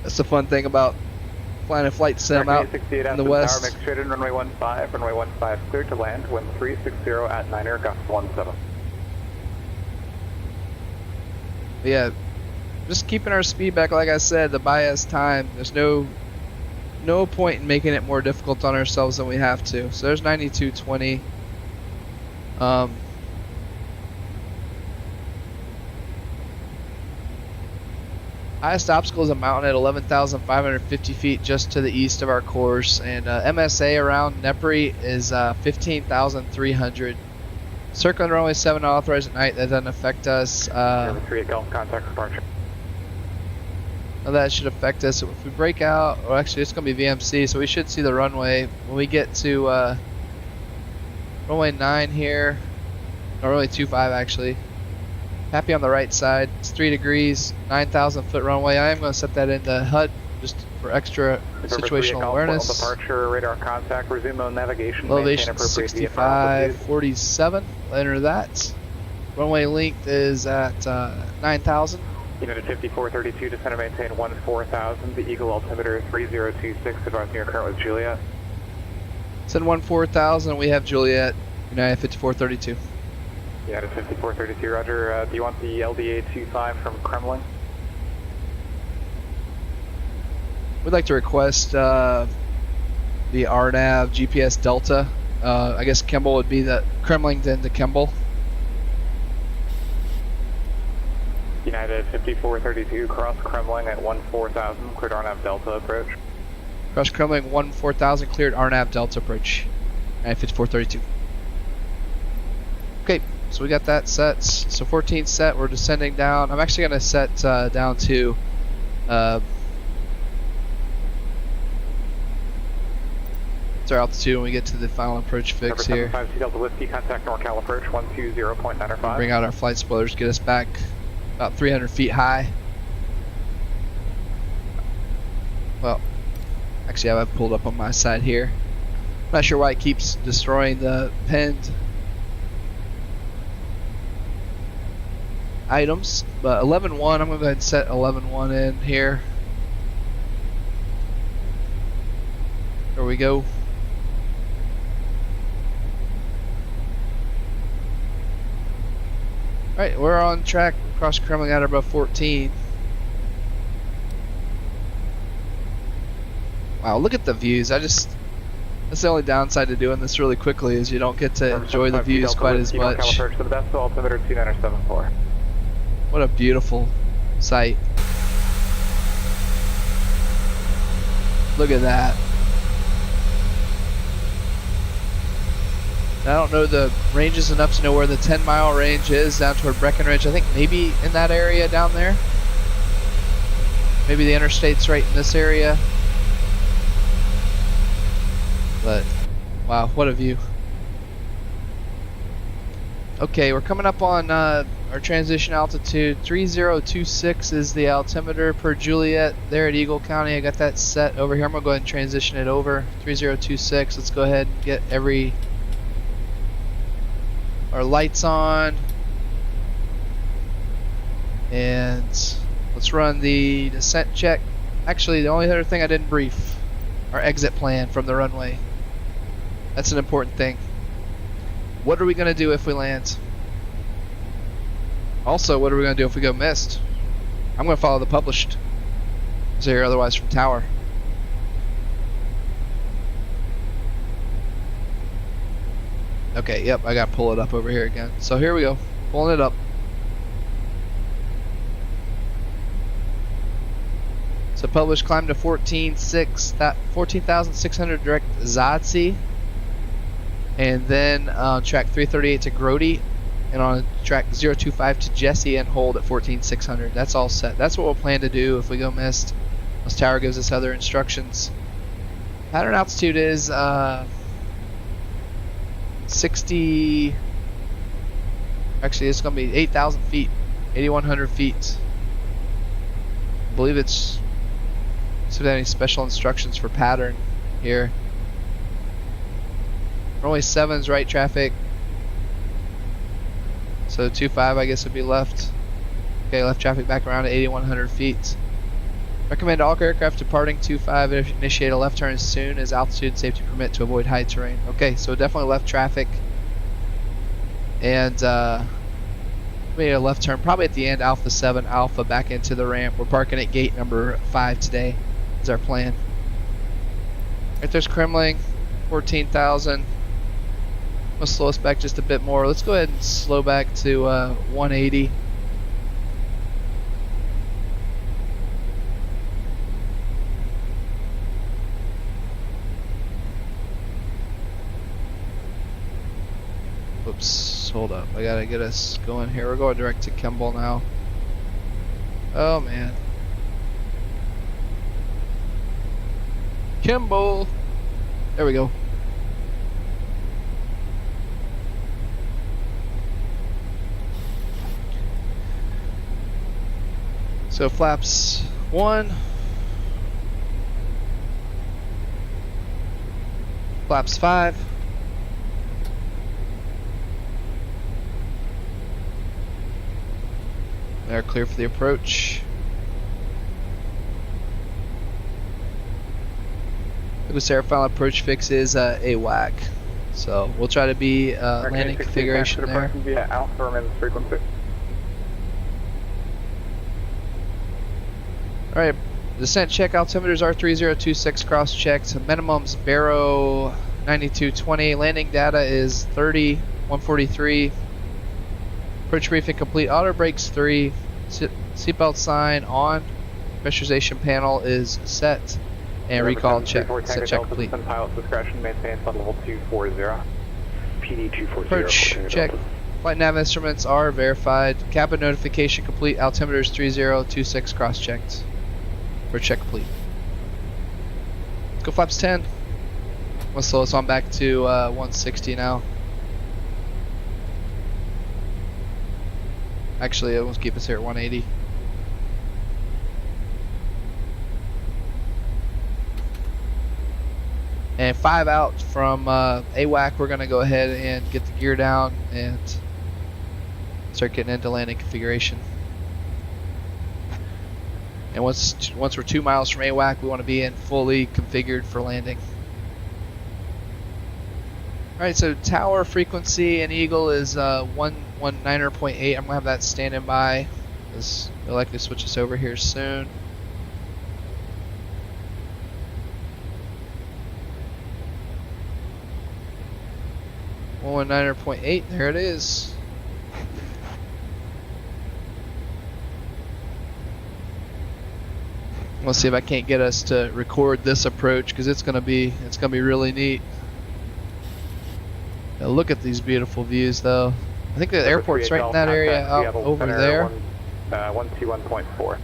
That's the fun thing about flying a flight sim out in the west.
Tower, make straight in runway 15, runway 15 clear to land, wind 360 at 9 gust 17.
But yeah, just keeping our speed back, like I said, to buy us time. There's no point in making it more difficult on ourselves than we have to. So there's 9220. Highest obstacle is a mountain at 11,550 feet just to the east of our course, and MSA around Nepri is 15,300. Circling runway 7 authorized at night. That doesn't affect us.
3 at Golf, contact departure.
That should affect us if we break out. Well, actually, it's going to be VMC, so we should see the runway when we get to runway 9 here, or runway 25 actually. Happy on the right side. It's 3 degrees, 9,000 foot runway. I am going to set that into HUD just for extra situational awareness.
Departure, radar contact, resume on navigation.
Elevation 6547. Enter that. Runway length is at 9,000.
United 5432, descend and maintain 14,000. The Eagle altimeter is 3026, advising your current with Juliet.
Send 14,000. We have Juliet, United 5432.
United 5432, roger. Do you want the LDA 25 from Kremlin?
We'd like to request the RNAV GPS Delta. I guess Kimball would be the Kremlington to Kimball.
United 5432, cross Kremling at 14,000, cleared RNAV Delta approach.
Cross Kremling 14,000, cleared RNAV Delta approach. United 5432. Okay, so we got that set. So 14 set, we're descending down. I'm actually going to set down to It's our altitude when we get to the final approach fix here.
752 Delta Whiskey, contact NorCal approach 120.905.
Bring out our flight spoilers, get us back about 300 feet high. Well, actually I have it pulled up on my side here. Not sure why it keeps destroying the pinned items, but 11.1, I'm going to go ahead and set 11.1 in here. There we go. Alright, we're on track across Kremlin at above 14. Wow, look at the views. That's the only downside to doing this really quickly is you don't get to enjoy the views quite as much.
To the best altimeter 2974.
What a beautiful sight. Look at that. I don't know the ranges enough to know where the 10-mile range is down toward Breckenridge. I think maybe in that area down there. Maybe the interstate's right in this area. But, wow, what a view. Okay, we're coming up on our transition altitude. 3026 is the altimeter per Juliet there at Eagle County. I got that set over here. I'm going to go ahead and transition it over. 3026. Let's go ahead and get our lights on. And let's run the descent check. Actually, the only other thing I didn't brief, our exit plan from the runway. That's an important thing. What are we going to do if we land? Also, what are we going to do if we go missed? I'm going to follow the published. So you're otherwise from tower. Okay, yep, I got to pull it up over here again. So here we go, pulling it up. So published, climb to 14,600 direct VATSIM. And then track 338 to Grody, and on track 025 to Jesse, and hold at 14,600. That's all set. That's what we'll plan to do if we go missed. This tower gives us other instructions. Pattern altitude is 60. Actually, it's going to be 8,000 feet, 8,100 feet. I believe it's. So, if any special instructions for pattern here. Runway 7's right traffic. So 25 I guess would be left. Okay, left traffic back around at 8,100 feet. Recommend all aircraft departing 25 initiate a left turn as soon as altitude and safety permit to avoid high terrain. Okay, so definitely left traffic. And made a left turn probably at the end, Alpha 7 Alpha back into the ramp. We're parking at gate number 5 today is our plan. Right there's Kremlin, 14,000. We'll slow us back just a bit more. Let's go ahead and slow back to 180. Oops, hold up. I gotta get us going here. We're going direct to Kimball now. Oh man. Kimball! There we go. So flaps 1, flaps 5, they're clear for the approach. This air final approach fix is AWAC, so we'll try to be landing configuration there.
Via Alpha remains frequency.
Alright, descent check altimeters R3026 cross checked. Minimum's Barrow 9220. Landing data is 30, 143. Approach briefing complete. Auto brakes 3. Seatbelt sign on. Pressurization panel is set. And recall check. Set check complete.
Pilot discretion maintains on level 240.
PD 240.
Approach check. Flight nav instruments are verified. Cabin notification complete. Altimeters 3026 cross checked. For check complete. Let's go flaps 10. Let's slow us on back to 160 now. Actually, it won't keep us here at 180. And 5 out from AWAC, we're going to go ahead and get the gear down and start getting into landing configuration. And once we're 2 miles from AWAC, we want to be in fully configured for landing. Alright, so tower frequency in Eagle is 119.8. I'm going to have that standing by, because they'll likely switch us over here soon. .8, there it is. Let's see if I can't get us to record this approach, because it's gonna be really neat. Now look at these beautiful views, though. I think the airport's right in that area out over there.
121.4.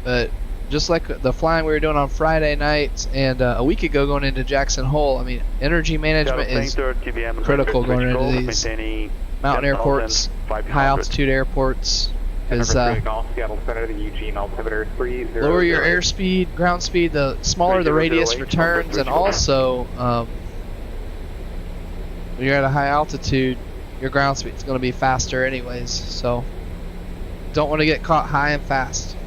But just like the flying we were doing on Friday night and a week ago going into Jackson Hole, I mean, energy management is critical going into these mountain airports, high altitude airports. Because lower your airspeed, ground speed, the smaller the radius for turns, and also when you're at a high altitude, your ground speed is going to be faster anyways. So don't want to get caught high and fast.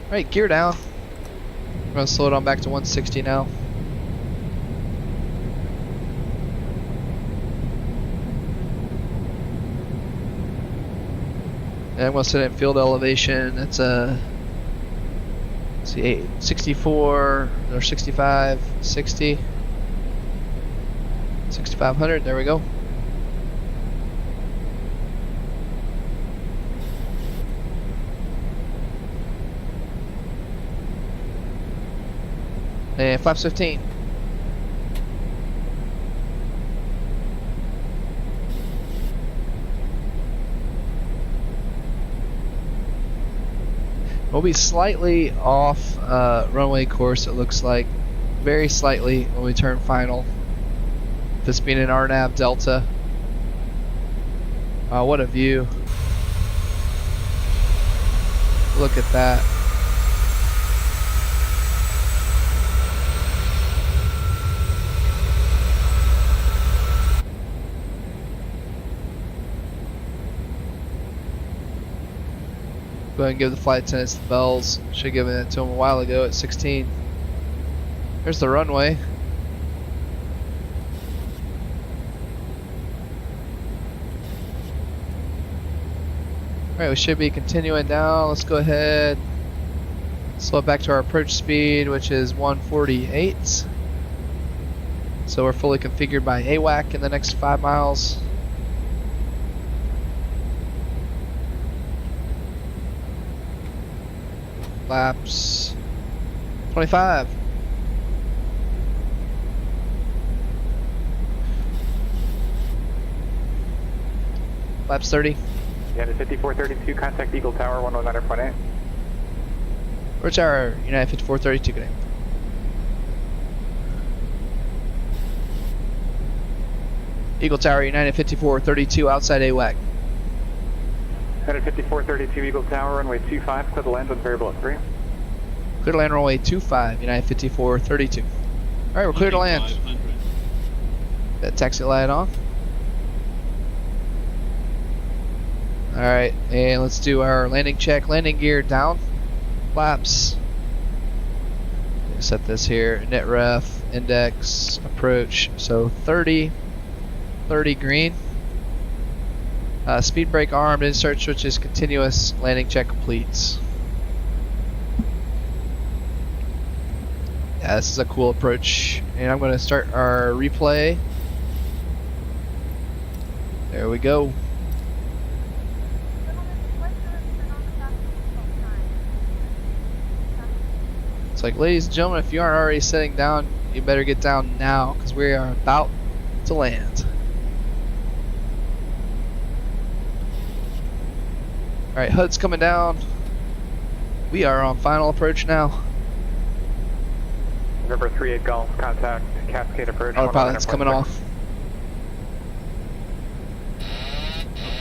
Alright, gear down. I'm going to slow it on back to 160 now. And I'm going to set it in field elevation. That's a, let's see, 64 or 65, 60, 6,500. There we go. And flaps 15. We'll be slightly off runway course, it looks like. Very slightly when we turn final. This being an RNAV Delta. What a view. Look at that. Go ahead and give the flight attendants the bells. Should have given it to them a while ago at 16. There's the runway. Alright, we should be continuing down. Let's go ahead. Slow it back to our approach speed, which is 148. So we're fully configured by AWAC in the next 5 miles. Laps 25. Laps 30.
United 5432, contact Eagle Tower 119.8.
Or tower, United 5432, good name. Eagle Tower, United 5432, outside AWAC.
United 5432, Eagle Tower, runway 25, clear to land on variable at 3.
Clear to land runway 25, United 5432. Alright, we're clear to land. That taxi light on. Alright, and let's do our landing check. Landing gear down. Flaps. Set this here. Net ref, index, approach. So 30 green. Speed brake armed, insert switches, continuous, landing check completes. Yeah, this is a cool approach. And I'm going to start our replay. There we go. Looks like, ladies and gentlemen, if you aren't already sitting down, you better get down now, because we are about to land. Alright, HUD's coming down. We are on final approach now.
November 38 Golf, contact Cascade approach.
Autopilot's coming off.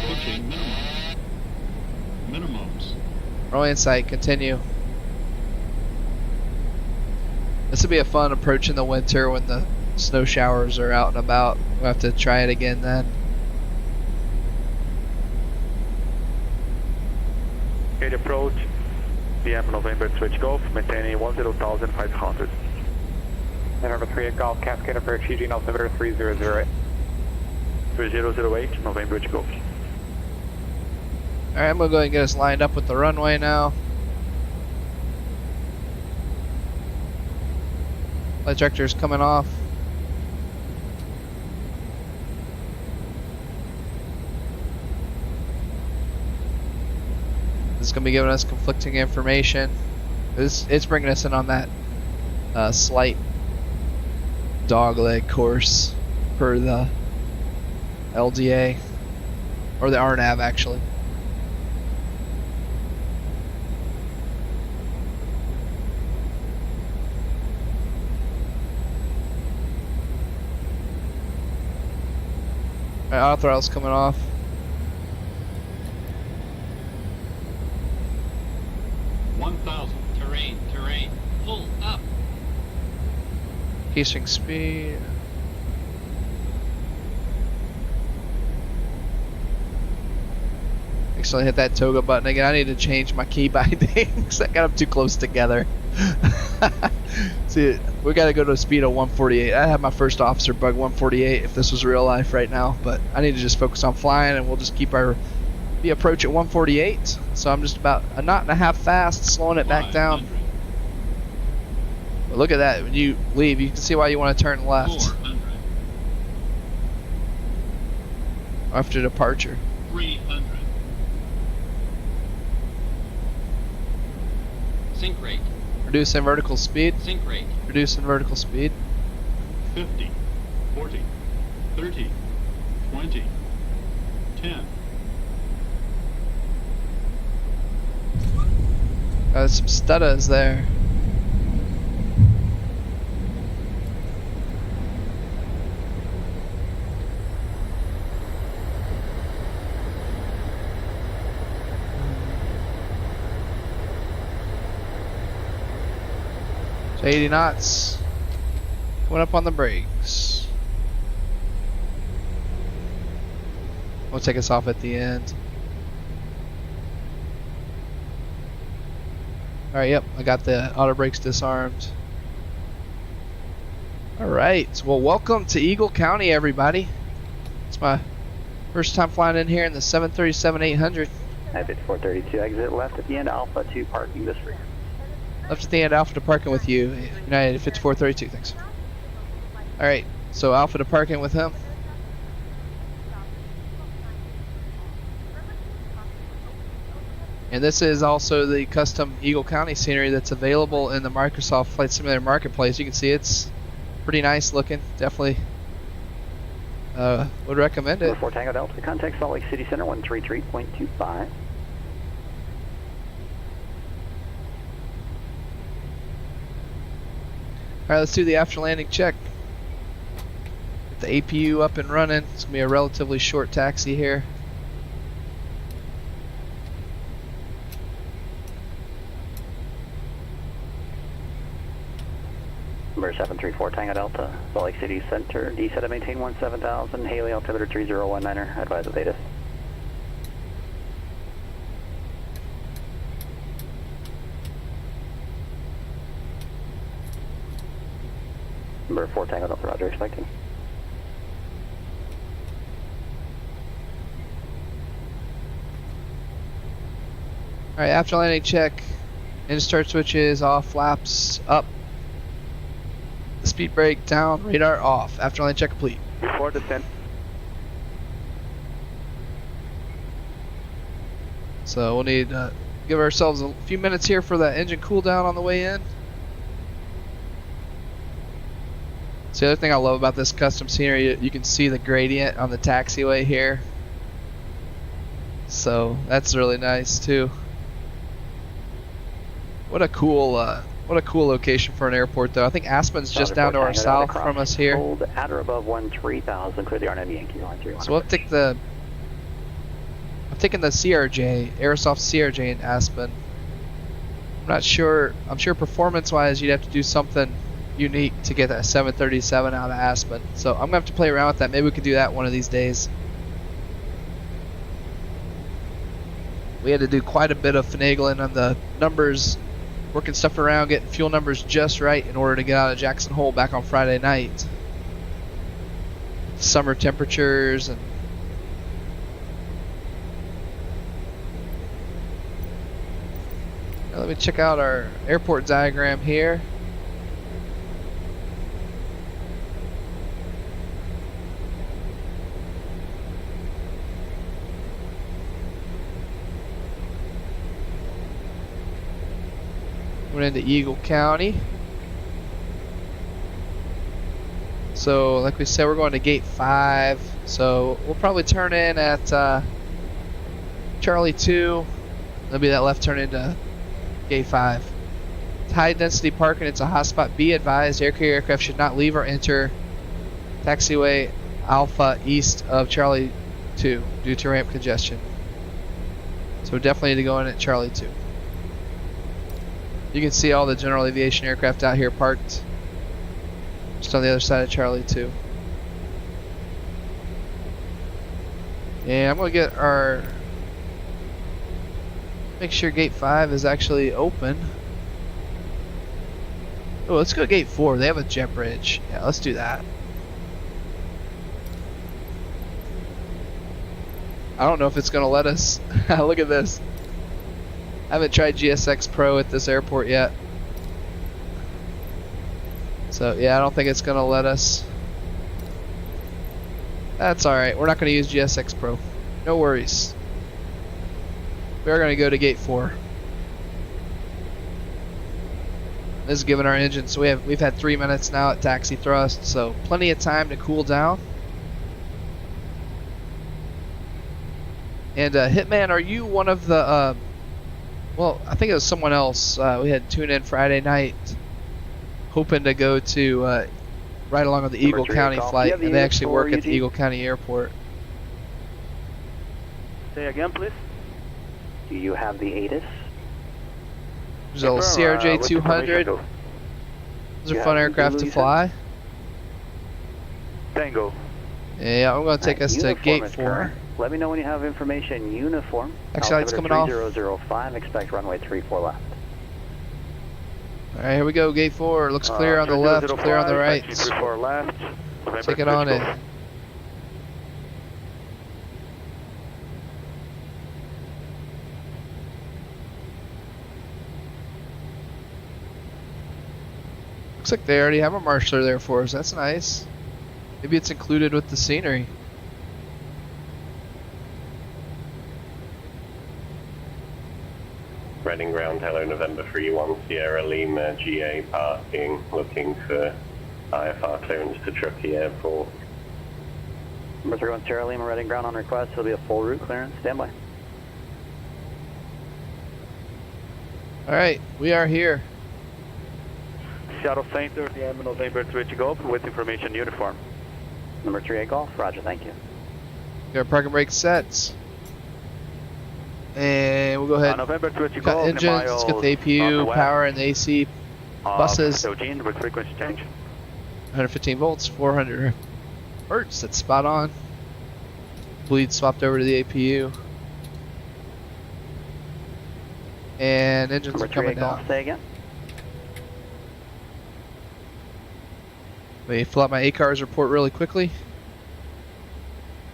Approaching minimums. Minimums.
Runway in sight, continue. This will be a fun approach in the winter when the snow showers are out and about. We'll have to try it again then.
Gate approach, PM November 38 Golf, maintaining 10,500. November 38 Golf, Cascade approach, Eugene altimeter 3008. 3008, November 38 Golf.
Alright, I'm going to go ahead and get us lined up with the runway now. Flight director's coming off. This is going to be giving us conflicting information. It's bringing us in on that slight dogleg course per the LDA, or the RNAV actually. Alright, auto throttle's coming off.
Terrain, pull up.
Keystring speed. Actually hit that toga button again. I need to change my key bindings. I got them too close together. See, we got to go to a speed of 148. I have my first officer bug 148 if this was real life right now, but I need to just focus on flying, and we'll just keep our approach at 148. So I'm just about a knot and a half fast, slowing it back down. But look at that. When you leave, you can see why you want to turn left
400.
after departure.
300. Sync rate.
Reducing vertical speed.
Sync rate.
Reducing vertical speed.
50, 40, 30, 20, 10.
Some stutters there. So 80 knots. Coming up on the brakes. We'll take us off at the end. Alright, yep, I got the auto brakes disarmed. Alright, well, welcome to Eagle County, everybody. It's my first time flying in here in the 737-800.
It's 432, exit left at the end, Alpha 2, parking this rear.
Left at the end, Alpha to parking with you. United 5432, thanks. Alright, so Alpha to parking with him. And this is also the custom Eagle County scenery that's available in the Microsoft Flight Simulator Marketplace. You can see it's pretty nice looking. Definitely would recommend it.
4 Tango Delta, contact Salt Lake City Center 133.25.
Alright, let's do the after landing check. Get the APU up and running. It's going to be a relatively short taxi here.
Number 734 Tango Delta, Salt Lake City Center, D set to maintain 17,000, Haley altimeter 3019er, advise the Vetus. Number 4 Tango Delta, roger, expecting.
Alright, after landing check. Engine start switches off, flaps up. Speed brake down, radar off. After landing check complete.
Before descent.
So we'll need give ourselves a few minutes here for that engine cool down on the way in. So the other thing I love about this custom scenery, you can see the gradient on the taxiway here. So that's really nice too. What a cool location for an airport though. I think Aspen's just down to our south from us here.
Hold at or above 13,000, clear the RNM Yankee line 31.
So we'll take I'm taking the CRJ, Aerosoft CRJ in Aspen. I'm sure performance wise you'd have to do something unique to get that 737 out of Aspen. So I'm gonna have to play around with that. Maybe we could do that one of these days. We had to do quite a bit of finagling on the numbers, working stuff around, getting fuel numbers just right in order to get out of Jackson Hole back on Friday night. Summer temperatures and now let me check out our airport diagram here. Went into Eagle County. So like we said, we're going to gate 5. So we'll probably turn in at Charlie 2. There'll be that left turn into gate 5. It's high density parking, it's a hotspot. Be advised, air carrier aircraft should not leave or enter taxiway Alpha east of Charlie 2 due to ramp congestion. So we definitely need to go in at Charlie 2. You can see all the general aviation aircraft out here parked just on the other side of Charlie 2. And I'm going to get make sure gate 5 is actually open. Oh, let's go gate 4. They have a jet bridge. Yeah, let's do that. I don't know if it's going to let us. Look at this. I haven't tried GSX Pro at this airport yet. So yeah, I don't think it's gonna let us. That's alright, we're not gonna use GSX Pro. No worries. We are gonna go to gate 4. This is giving our engine, so we've had 3 minutes now at taxi thrust, so plenty of time to cool down. And Hitman, are you one of the well, I think it was someone else. We had tune in Friday night, hoping to go to right along with the Eagle County flight, and they actually work at the Eagle County Airport.
Say again, please.
Do you have the ATIS?
There's a CRJ 200. Those are fun aircraft to fly.
Tango.
Yeah, I'm going to take us to gate 4.
Let me know when you have information. Uniform.
Actually, it's coming off.
3005. Expect runway 34 left.
All right, here we go. Gate 4 looks clear on the left, clear on the right.
34 left.
Take it on in. Looks like they already have a marshaller there for us. That's nice. Maybe it's included with the scenery.
Reading ground, hello, November 31, Sierra Lima, GA parking, looking for IFR clearance to Truckee Airport.
Number 31, Sierra Lima, Reading ground on request. It'll be a full route clearance. Stand by.
Alright, we are here.
Seattle Center, the November 3 Golf with information uniform.
Number 38 Golf, roger, thank you.
Got our parking brake sets. And we'll go ahead
November 3
cut
Golf,
engines, let's get the APU, power, and the AC buses.
13 with frequency change.
115 volts, 400 hertz, that's spot on. Bleed swapped over to the APU. And engines are coming down.
Say again.
Let me fill out my ACARS report really quickly.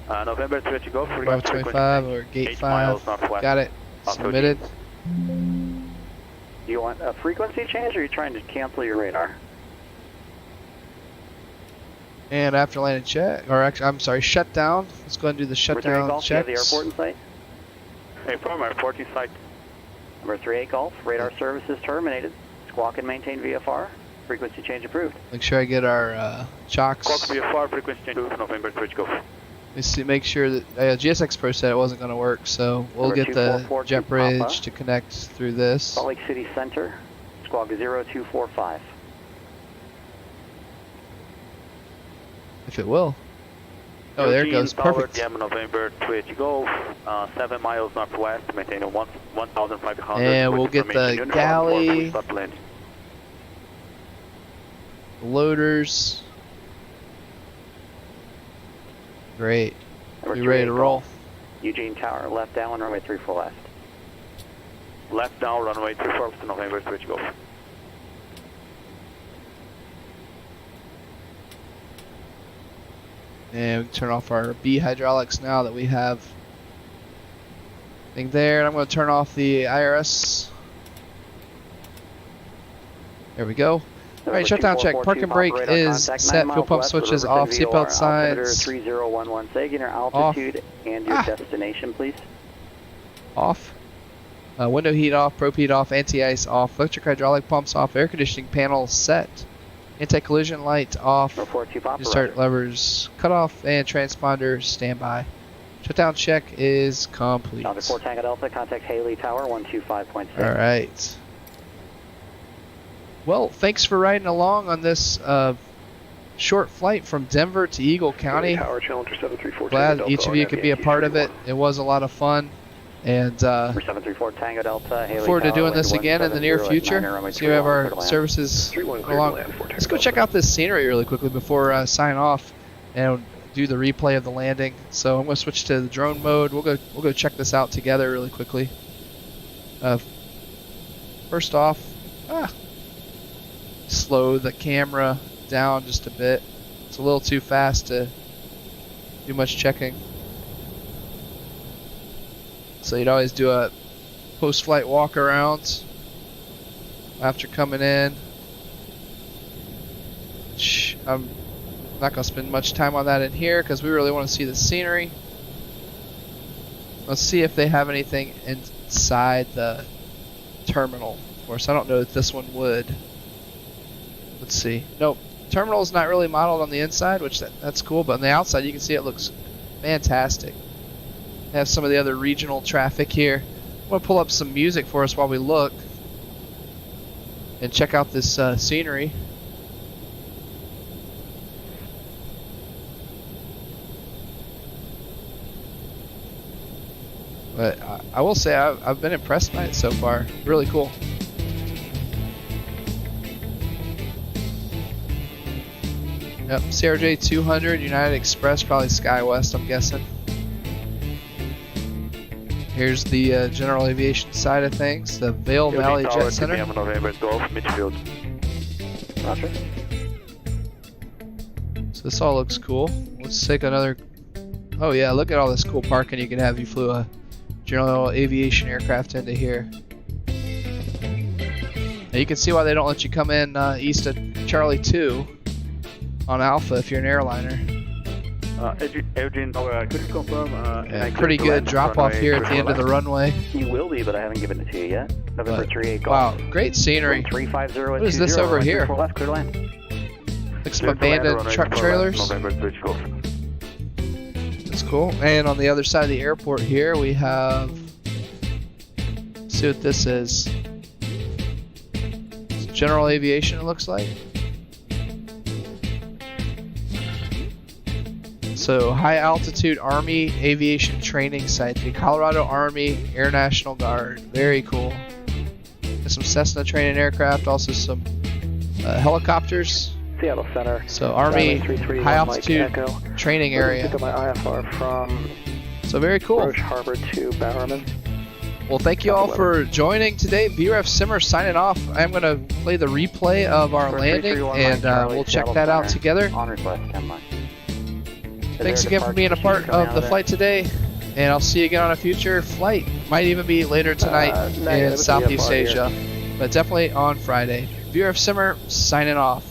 November 3 Golf,
525 or gate 5. Got it. Submitted.
Do you want a frequency change or are you trying to cancel your radar?
And after landing check, or actually, I'm sorry, shutdown. Let's go ahead and do the shutdown
Golf, do you have the
checks.
airport in sight?
Hey, from airport in sight.
Number 38 Golf, radar services terminated. Squawk and maintain VFR. Frequency change approved.
Make sure I get our chocks.
Squawk VFR, frequency change approved, November 3 Golf.
Let me see, make sure that GSX Pro said it wasn't going to work, so we'll
Number
get the
244
jet
to
bridge
Papa.
to connect through this.
Salt Lake City Center, squawk 0245.
If it will. Oh, there it goes. Perfect.
DM November 3 Golf, 7 miles northwest, maintaining 1,500.
And we'll get the galley,
Stop landing.
loaders. Great.
Number
We ready to
38
roll?
Golf. Eugene Tower, left down, runway 34 left.
Left down, runway 34 to November 3 Golf.
And we can turn off our B hydraulics now that we have thing there. And I'm going to turn off the IRS. There we go. All right, shutdown check. Park and brake is set. Fuel pump switches off. Seatbelt signs
3011. Say again your altitude and your destination, please.
off. Window heat off. Probe heat off. Anti-ice off. Electric hydraulic pumps off. Air conditioning panel set. Anti-collision light off.
Report to Papa.
Start levers cut off and transponder standby. Shutdown check is complete.
Under 4 Tango Delta, contact Haley Tower 125.6.
All right. Well, thanks for riding along on this short flight from Denver to Eagle County.
Tower Challenger 734.
Glad each of you could be a part of it. It was a lot of fun. And
734 Tango Delta, Haley
look forward to
Tower,
doing this again in the near
170
future.
runway
So you have
31,
our
clear to land.
services
31 clear to
along.
land, 4
Let's go check out this scenery really quickly before I sign off and do the replay of the landing. So I'm going to switch to the drone mode. We'll go check this out together really quickly. First off, slow the camera down just a bit. It's a little too fast to do much checking. So you'd always do a post-flight walk around after coming in. I'm not going to spend much time on that in here because we really want to see the scenery. Let's see if they have anything inside the terminal. Of course, I don't know if this one would. Let's see. Nope. Terminal is not really modeled on the inside, which that's cool, but on the outside you can see it looks fantastic. They have some of the other regional traffic here. I'm going to pull up some music for us while we look and check out this scenery. But I will say I've been impressed by it so far. Really cool. Yep, CRJ 200, United Express, probably SkyWest, I'm guessing. Here's the general aviation side of things, the Vail Valley Jet Center.
November 12, midfield.
Roger.
So this all looks cool. Let's take another. Oh yeah, look at all this cool parking you can have. You flew a general aviation aircraft into here. Now you can see why they don't let you come in east of Charlie 2 on Alpha if you're an airliner.
Eugene, could you confirm?
Yeah, pretty good drop off here at the end of the runway.
You will be, but I haven't given it to you yet. November 38
Wow,
Golf.
great scenery.
350
What is this over here?
Left, clear to land.
Like some abandoned truck trailers.
November 3 Golf.
That's cool. And on the other side of the airport here, we have. Let's see what this is. It's general aviation, it looks like. So, high altitude Army aviation training site, the Colorado Army Air National Guard. Very cool. There's some Cessna training aircraft, also some helicopters.
Seattle Center.
So, Army high altitude training area.
Pick up my IFR from
So, very cool.
Roche Harbor to Bowerman.
Well, thank you all for joining today. VRF Simmer signing off. I'm going to play the replay of our landing, and we'll check that out together.
On request, stand by.
Thanks again for being a part of the flight today, and I'll see you again on a future flight. Might even be later tonight in Southeast Asia, but definitely on Friday. VRF Simmer signing off.